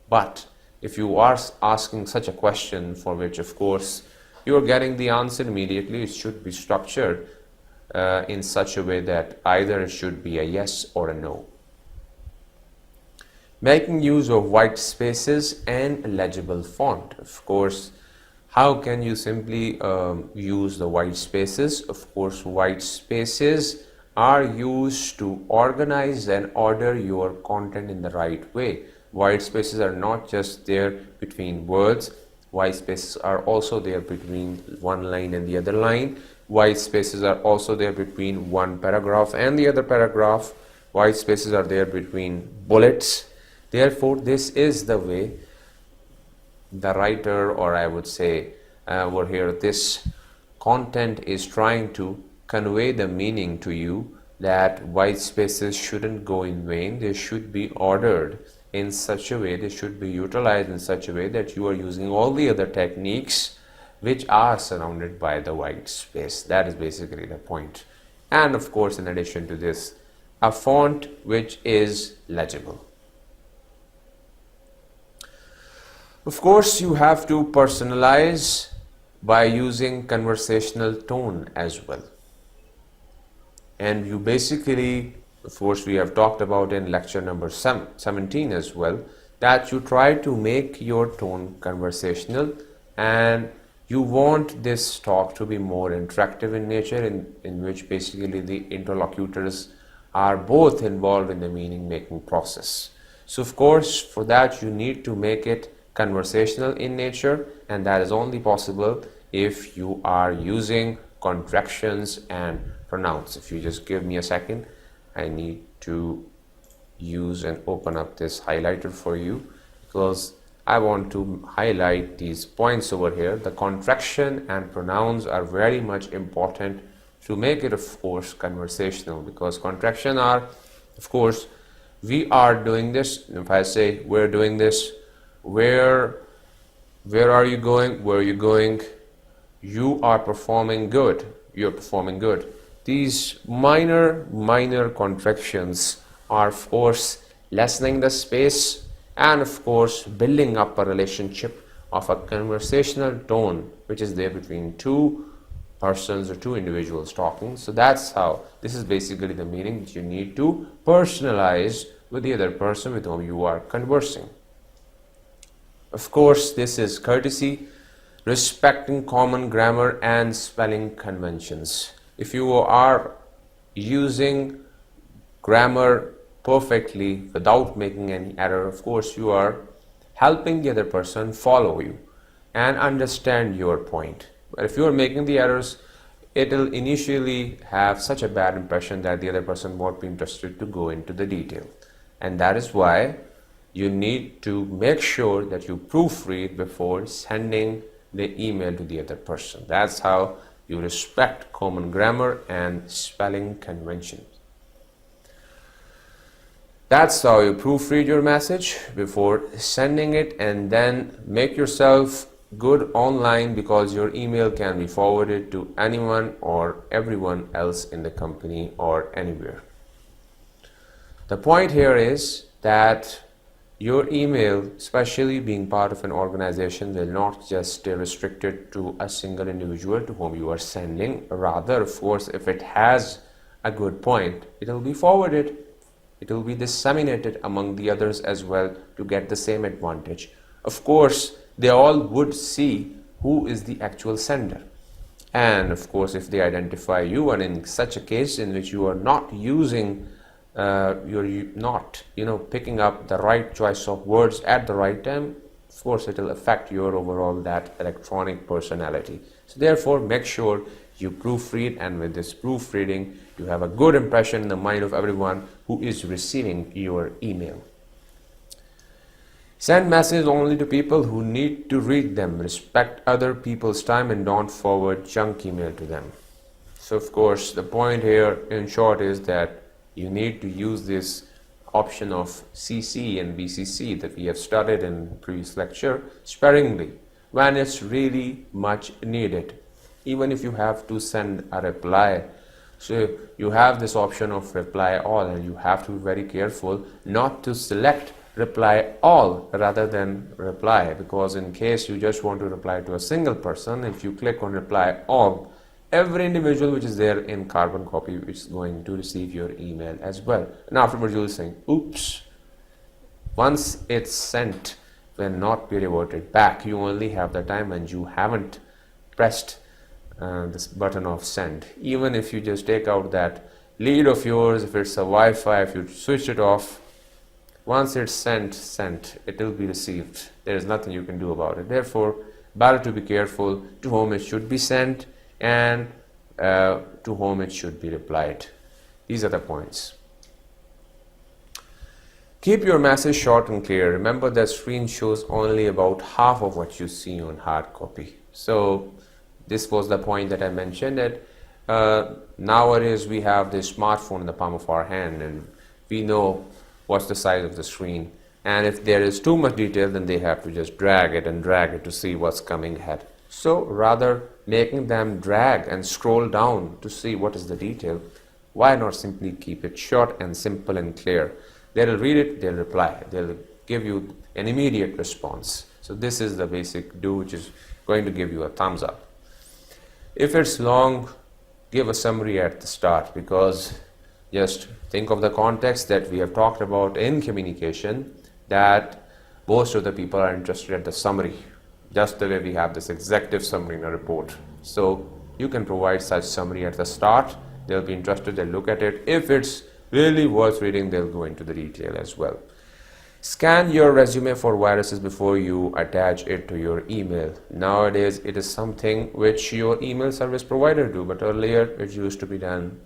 But if you are asking such a question for which of course you are getting the answer immediately, it should be structured in such a way that either it should be a yes or a no. Making use of white spaces and legible font. Of course, how can you simply use the white spaces? Of course, white spaces are used to organize and order your content in the right way. White spaces are not just there between words. White spaces are also there between one line and the other line. White spaces are also there between one paragraph and the other paragraph. White spaces are there between bullets. Therefore, this is the way the writer, or I would say over here, this content is trying to convey the meaning to you that white spaces shouldn't go in vain. They should be ordered in such a way, they should be utilized in such a way that you are using all the other techniques which are surrounded by the white space. That is basically the point. And of course, in addition to this, a font which is legible. Of course, you have to personalize by using conversational tone as well. And you basically, of course, we have talked about in lecture number 17 as well, that you try to make your tone conversational, and you want this talk to be more interactive in nature, in which basically the interlocutors are both involved in the meaning making process. So of course, for that you need to make it conversational in nature, and that is only possible if you are using contractions and pronouns. If you just give me a second, I need to use and open up this highlighter for you, because I want to highlight these points over here. The contraction and pronouns are very much important to make it, of course, conversational, because contraction are, of course, we are doing this. If I say we're doing this, where are you going, where are you going, you are performing good, you're performing good. These minor contractions are, of course, lessening the space and, of course, building up a relationship of a conversational tone which is there between two persons or two individuals talking. So that's how, this is basically the meaning that you need to personalize with the other person with whom you are conversing. Of course, this is courtesy, respecting common grammar and spelling conventions. If you are using grammar perfectly without making any error, of course, you are helping the other person follow you and understand your point. But if you are making the errors, it will initially have such a bad impression that the other person won't be interested to go into the detail. And that is why you need to make sure that you proofread before sending the email to the other person. That's how you respect common grammar and spelling conventions. That's how you proofread your message before sending it, and then make yourself good online, because your email can be forwarded to anyone or everyone else in the company or anywhere. The point here is that your email, especially being part of an organization, will not just stay restricted to a single individual to whom you are sending. Rather, of course, if it has a good point, it will be forwarded. It will be disseminated among the others as well to get the same advantage. Of course, they all would see who is the actual sender. And of course, if they identify you, and in such a case in which you are not using you're not picking up the right choice of words at the right time, of course it will affect your overall that electronic personality. So therefore, make sure you proofread, and with this proofreading you have a good impression in the mind of everyone who is receiving your email. Send messages only to people who need to read them. Respect other people's time and don't forward junk email to them. So of course, the point here in short is that you need to use this option of CC and BCC that we have studied in previous lecture sparingly when it's really much needed. Even if you have to send a reply, so you have this option of reply all, and you have to be very careful not to select reply all rather than reply, because in case you just want to reply to a single person, if you click on reply all, every individual which is there in carbon copy is going to receive your email as well, and afterwards you will say, oops. Once it's sent, will not be reverted back. You only have the time and you haven't pressed this button of send. Even if you just take out that lead of yours, if it's a Wi-Fi, if you switch it off, once it's sent, it will be received. There is nothing you can do about it. Therefore, better to be careful to whom it should be sent and to whom it should be replied. These are the points. Keep your message short and clear. Remember that screen shows only about half of what you see on hard copy. So this was the point that I mentioned, that nowadays we have this smartphone in the palm of our hand and we know what's the size of the screen, and if there is too much detail then they have to just drag it to see what's coming ahead. So rather making them drag and scroll down to see what is the detail, why not simply keep it short and simple and clear? They'll read it, they'll reply, they'll give you an immediate response. So this is the basic do, which is going to give you a thumbs up. If it's long, give a summary at the start, because just think of the context that we have talked about in communication, that most of the people are interested in the summary, just the way we have this executive summary in a report. So you can provide such summary at the start. They'll be interested, they'll look at it. If it's really worth reading, they'll go into the detail as well. Scan your resume for viruses before you attach it to your email. Nowadays, it is something which your email service provider do, but earlier it used to be done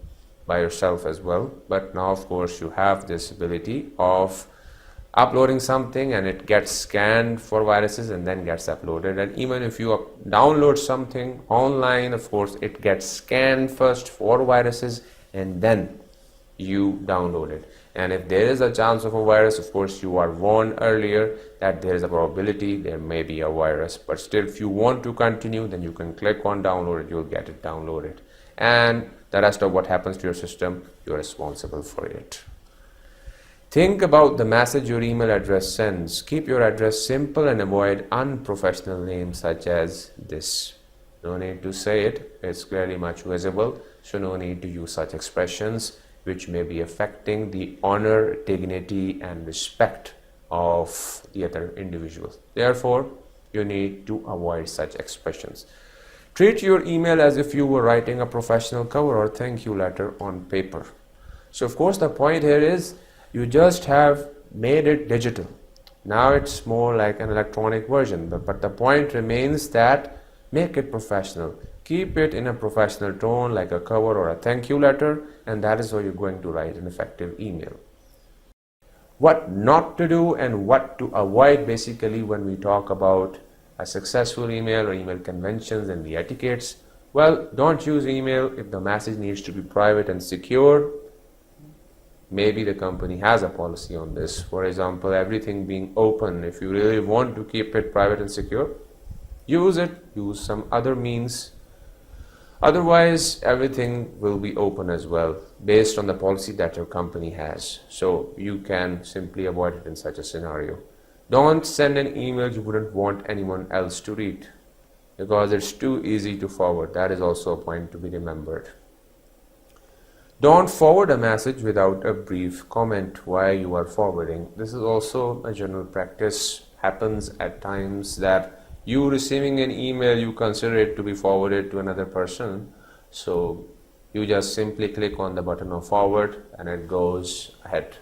by yourself as well. But now, of course, you have this ability of uploading something and it gets scanned for viruses and then gets uploaded. And even if you download something online, of course, it gets scanned first for viruses and then you download it. And if there is a chance of a virus, of course, you are warned earlier that there is a probability there may be a virus. But still, if you want to continue, then you can click on download it, you'll get it downloaded. And the rest of what happens to your system, you're responsible for it. Think about the message your email address sends. Keep your address simple and avoid unprofessional names such as this. No need to say it, it's clearly much visible, so no need to use such expressions which may be affecting the honor, dignity, and respect of the other individual. Therefore, you need to avoid such expressions. Treat your email as if you were writing a professional cover or thank you letter on paper. So, of course, the point here is you just have made it digital. Now it's more like an electronic version, but the point remains that make it professional. Keep it in a professional tone like a cover or a thank you letter, and that is how you're going to write an effective email. What not to do and what to avoid basically when we talk about a successful email or email conventions and the etiquettes. Well, don't use email if the message needs to be private and secure. Maybe the company has a policy on this. For example, everything being open. If you really want to keep it private and secure, use it, use some other means. Otherwise, everything will be open as well based on the policy that your company has. So you can simply avoid it in such a scenario. Don't send an email you wouldn't want anyone else to read because it's too easy to forward. That is also a point to be remembered. Don't forward a message without a brief comment why you are forwarding. This is also a general practice. Happens at times that you receiving an email, you consider it to be forwarded to another person. So you just simply click on the button of forward and it goes ahead.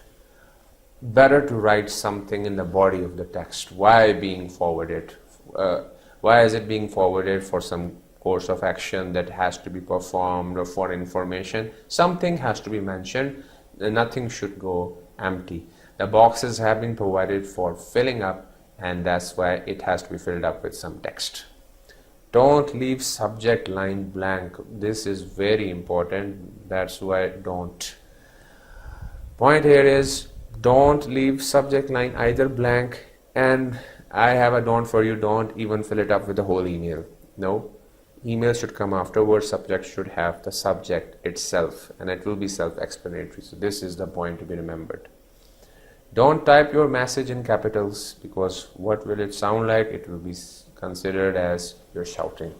Better to write something in the body of the text. Why being forwarded? Why is it being forwarded? For some course of action that has to be performed or for information. Something has to be mentioned. Nothing should go empty. The boxes have been provided for filling up, and that's why it has to be filled up with some text. Don't leave subject line blank. This is very important. That's why don't. Point here is don't leave subject line either blank, and I have a don't for you. Don't even fill it up with the whole email. No. Email should come afterwards. Subject should have the subject itself, and it will be self-explanatory. So this is the point to be remembered. Don't type your message in capitals, because what will it sound like? It will be considered as you're shouting,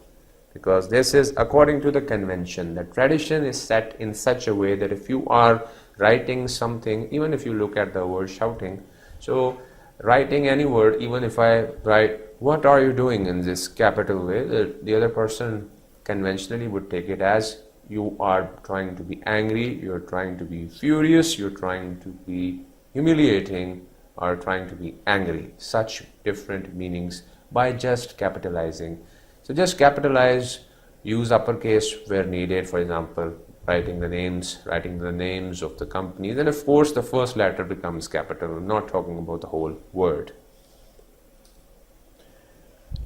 because this is according to the convention. The tradition is set in such a way that if you are writing something, even if you look at the word shouting, so writing any word, even if I write what are you doing in this capital way, the other person conventionally would take it as you are trying to be angry, you're trying to be furious, you're trying to be humiliating, or trying to be angry. Such different meanings by just capitalizing. So just capitalize, use uppercase where needed. For example, writing the names of the company, then of course the first letter becomes capital. I'm not talking about the whole word.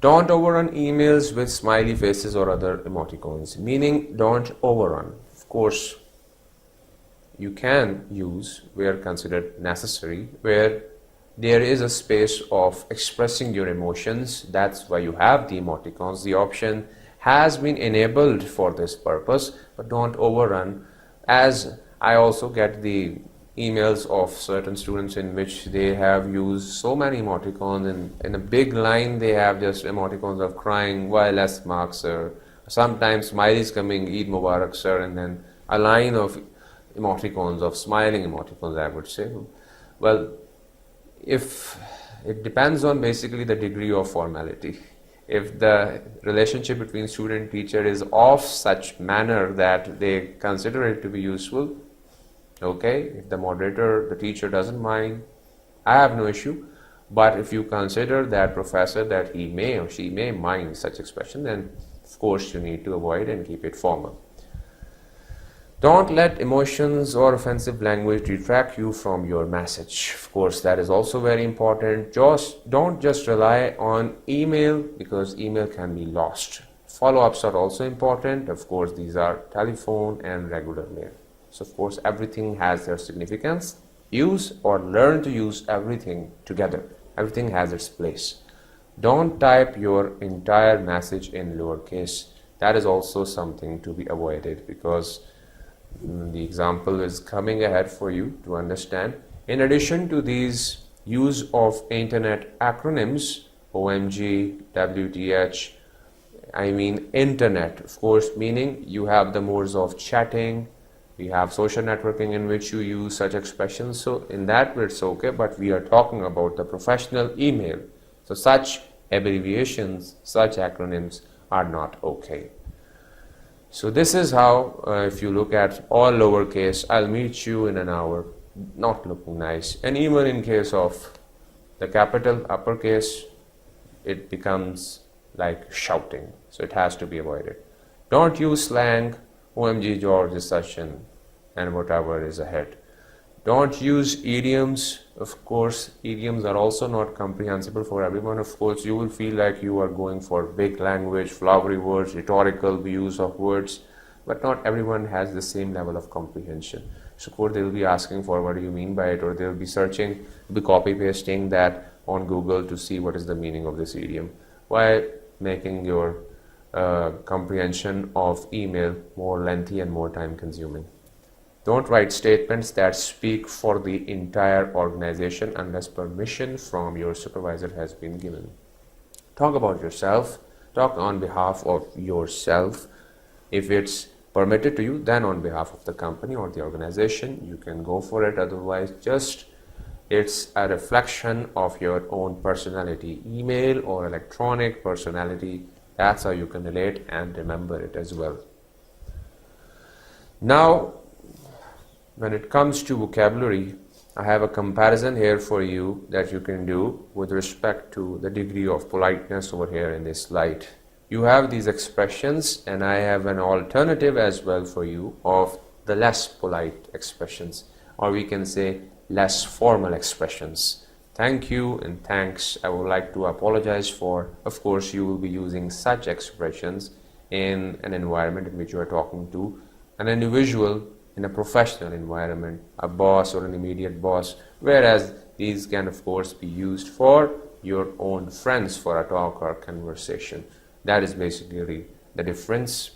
Don't overrun emails with smiley faces or other emoticons, meaning don't overrun. Of course, you can use where considered necessary, where there is a space of expressing your emotions. That's why you have the emoticons. The option has been enabled for this purpose, but don't overrun. As I also get the emails of certain students in which they have used so many emoticons, and in a big line they have just emoticons of crying, why less marks, sir. Sometimes smileys coming, Eid Mubarak, sir, and then a line of emoticons of smiling emoticons, I would say. Well, if it depends on basically the degree of formality. If the relationship between student and teacher is of such manner that they consider it to be useful, okay, if the moderator, the teacher doesn't mind, I have no issue. But if you consider that professor that he may or she may mind such expression, then of course you need to avoid and keep it formal. Don't let emotions or offensive language detract you from your message. Of course, that is also very important. Don't just rely on email, because email can be lost. Follow-ups are also important. Of course, these are telephone and regular mail. So of course, everything has their significance. Use or learn to use everything together. Everything has its place. Don't type your entire message in lowercase. That is also something to be avoided, because the example is coming ahead for you to understand. In addition to these use of internet acronyms, OMG, WTH, I mean internet, of course, meaning you have the modes of chatting, we have social networking in which you use such expressions. So in that way it's okay, but we are talking about the professional email. So such abbreviations, such acronyms are not okay. So this is how, if you look at all lowercase, I'll meet you in an hour, not looking nice. And even in case of the capital uppercase, it becomes like shouting. So it has to be avoided. Don't use slang, OMG George is such and whatever is ahead. Don't use idioms. Of course, idioms are also not comprehensible for everyone. Of course, you will feel like you are going for big language, flowery words, rhetorical use of words, but not everyone has the same level of comprehension. So of course, they will be asking for what do you mean by it, or they will be searching, be copy pasting that on Google to see what is the meaning of this idiom, while making your comprehension of email more lengthy and more time consuming. Don't write statements that speak for the entire organization unless permission from your supervisor has been given. Talk about yourself. Talk on behalf of yourself. If it's permitted to you, then on behalf of the company or the organization, you can go for it. Otherwise, just it's a reflection of your own personality, email or electronic personality. That's how you can relate and remember it as well. Now, when it comes to vocabulary, I have a comparison here for you that you can do with respect to the degree of politeness over here in this slide. You have these expressions, and I have an alternative as well for you of the less polite expressions, or we can say less formal expressions. Thank you and thanks. I would like to apologize for, of course, you will be using such expressions in an environment in which you are talking to an individual in a professional environment, a boss or an immediate boss, whereas these can of course be used for your own friends for a talk or conversation. That is basically the difference.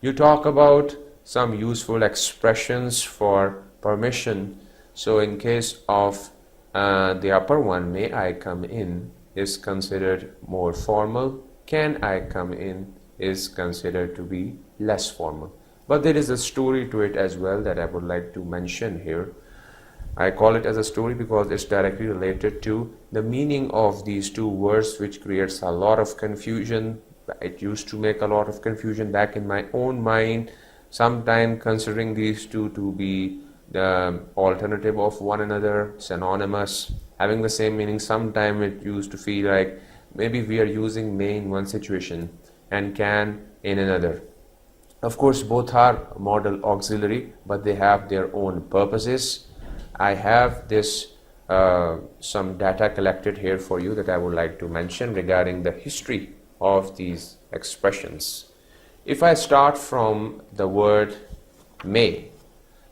You talk about some useful expressions for permission. So in case of the upper one, may I come in, is considered more formal. Can I come in is considered to be less formal. But there is a story to it as well that I would like to mention here. I call it as a story because it's directly related to the meaning of these two words, which creates a lot of confusion. It used to make a lot of confusion back in my own mind, sometimes considering these two to be the alternative of one another, synonymous, having the same meaning. Sometimes it used to feel like maybe we are using may in one situation and can in another. Of course, both are modal auxiliary, but they have their own purposes. I have this some data collected here for you that I would like to mention regarding the history of these expressions. If I start from the word may,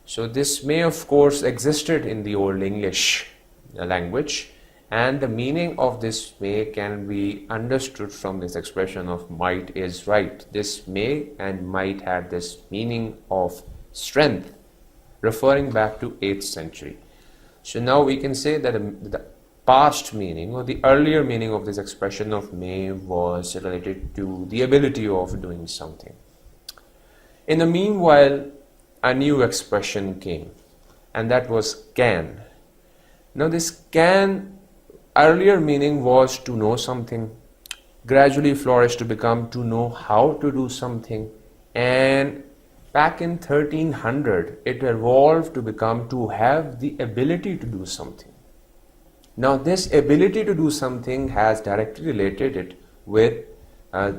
so this may of course existed in the Old English language, and the meaning of this may can be understood from this expression of might is right. This may and might had this meaning of strength, referring back to 8th century. So now we can say that the past meaning or the earlier meaning of this expression of may was related to the ability of doing something. In the meanwhile, a new expression came, and that was can. Now this can, earlier meaning was to know something, gradually flourished to become to know how to do something, and back in 1300 it evolved to become to have the ability to do something. Now this ability to do something has directly related it with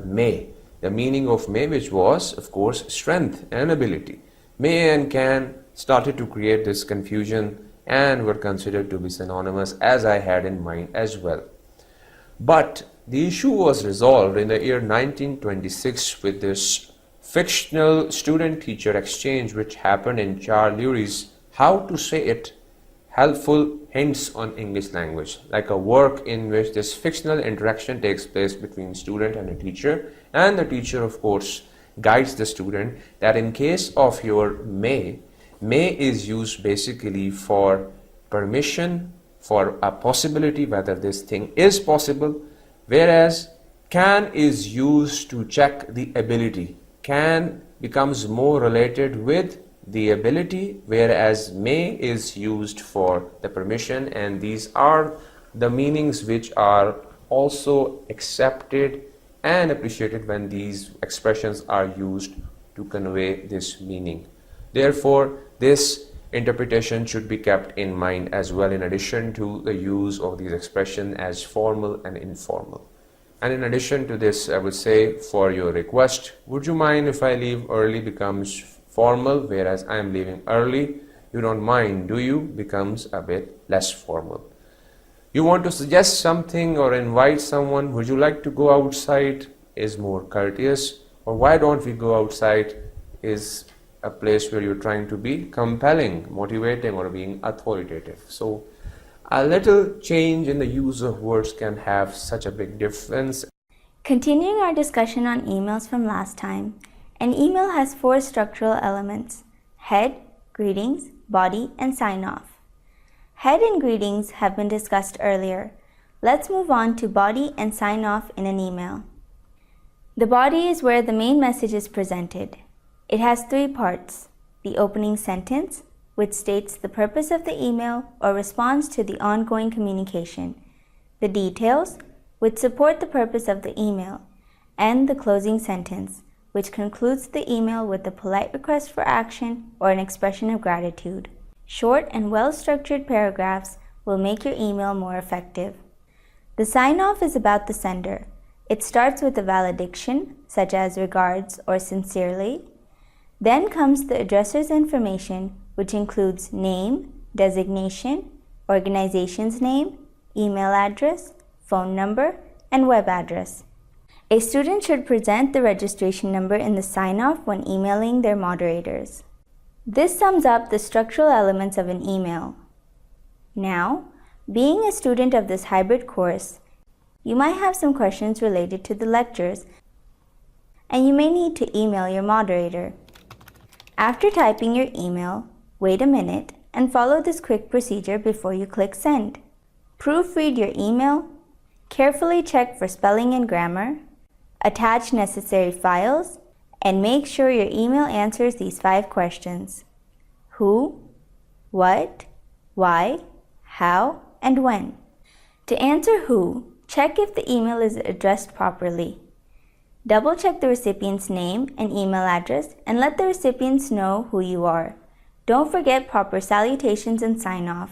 may, the meaning of may, which was of course strength and ability. May and can started to create this confusion and were considered to be synonymous, as I had in mind as well. But the issue was resolved in the year 1926 with this fictional student-teacher exchange which happened in Charles Lurie's How to Say It, Helpful Hints on English Language, like a work in which this fictional interaction takes place between student and a teacher, and the teacher of course guides the student that in case of your may is used basically for permission, for a possibility whether this thing is possible, whereas can is used to check the ability. Can becomes more related with the ability, whereas may is used for the permission, and these are the meanings which are also accepted and appreciated when these expressions are used to convey this meaning. Therefore, this interpretation should be kept in mind as well, in addition to the use of these expressions as formal and informal. And in addition to this, I would say for your request, would you mind if I leave early becomes formal, whereas I am leaving early, you don't mind, do you, becomes a bit less formal. You want to suggest something or invite someone, would you like to go outside, is more courteous, or why don't we go outside is a place where you're trying to be compelling, motivating, or being authoritative. So a little change in the use of words can have such a big difference. Continuing our discussion on emails from last time, an email has 4 structural elements: head, greetings, body, and sign-off. Head and greetings have been discussed earlier. Let's move on to body and sign-off in an email. The body is where the main message is presented. It has 3 parts: the opening sentence, which states the purpose of the email or responds to the ongoing communication, the details, which support the purpose of the email, and the closing sentence, which concludes the email with a polite request for action or an expression of gratitude. Short and well-structured paragraphs will make your email more effective. The sign-off is about the sender. It starts with a valediction, such as regards or sincerely. Then comes the addresser's information, which includes name, designation, organization's name, email address, phone number, and web address. A student should present the registration number in the sign-off when emailing their moderators. This sums up the structural elements of an email. Now, being a student of this hybrid course, you might have some questions related to the lectures, and you may need to email your moderator. After typing your email, wait a minute and follow this quick procedure before you click send. Proofread your email, carefully check for spelling and grammar, attach necessary files, and make sure your email answers these 5 questions: who, what, why, how, and when. To answer who, check if the email is addressed properly. Double check the recipient's name and email address and let the recipients know who you are. Don't forget proper salutations and sign-off.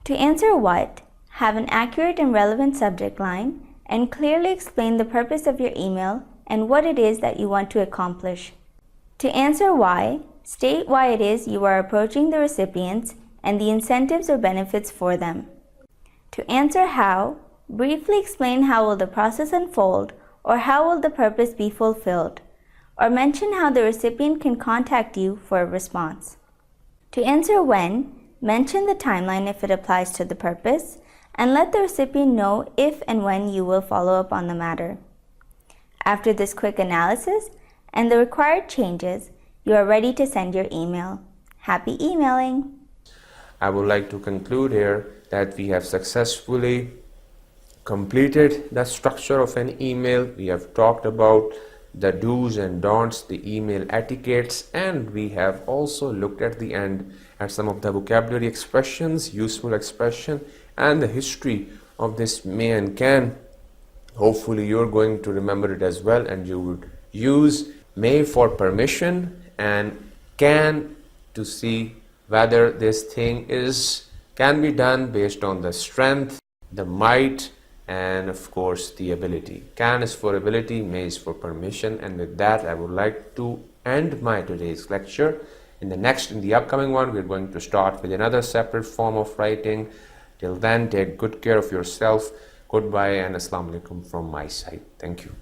To answer what, have an accurate and relevant subject line and clearly explain the purpose of your email and what it is that you want to accomplish. To answer why, state why it is you are approaching the recipients and the incentives or benefits for them. To answer how, briefly explain how will the process unfold or how will the purpose be fulfilled, or mention how the recipient can contact you for a response. To answer when, mention the timeline if it applies to the purpose, and let the recipient know if and when you will follow up on the matter. After this quick analysis and the required changes, you are ready to send your email. Happy emailing! I would like to conclude here that we have successfully completed the structure of an email. We have talked about the do's and don'ts, the email etiquettes, and we have also looked at the end at some of the vocabulary expressions, useful expression, and the history of this may and can. Hopefully you're going to remember it as well, and you would use may for permission and can to see whether this thing can be done based on the strength, the might, and of course the ability. Can is for ability, may is for permission. And with that, I would like to end my today's lecture. In the upcoming one, we're going to start with another separate form of writing. Till then, take good care of yourself. Goodbye and Assalamu alaikum from my side. Thank you.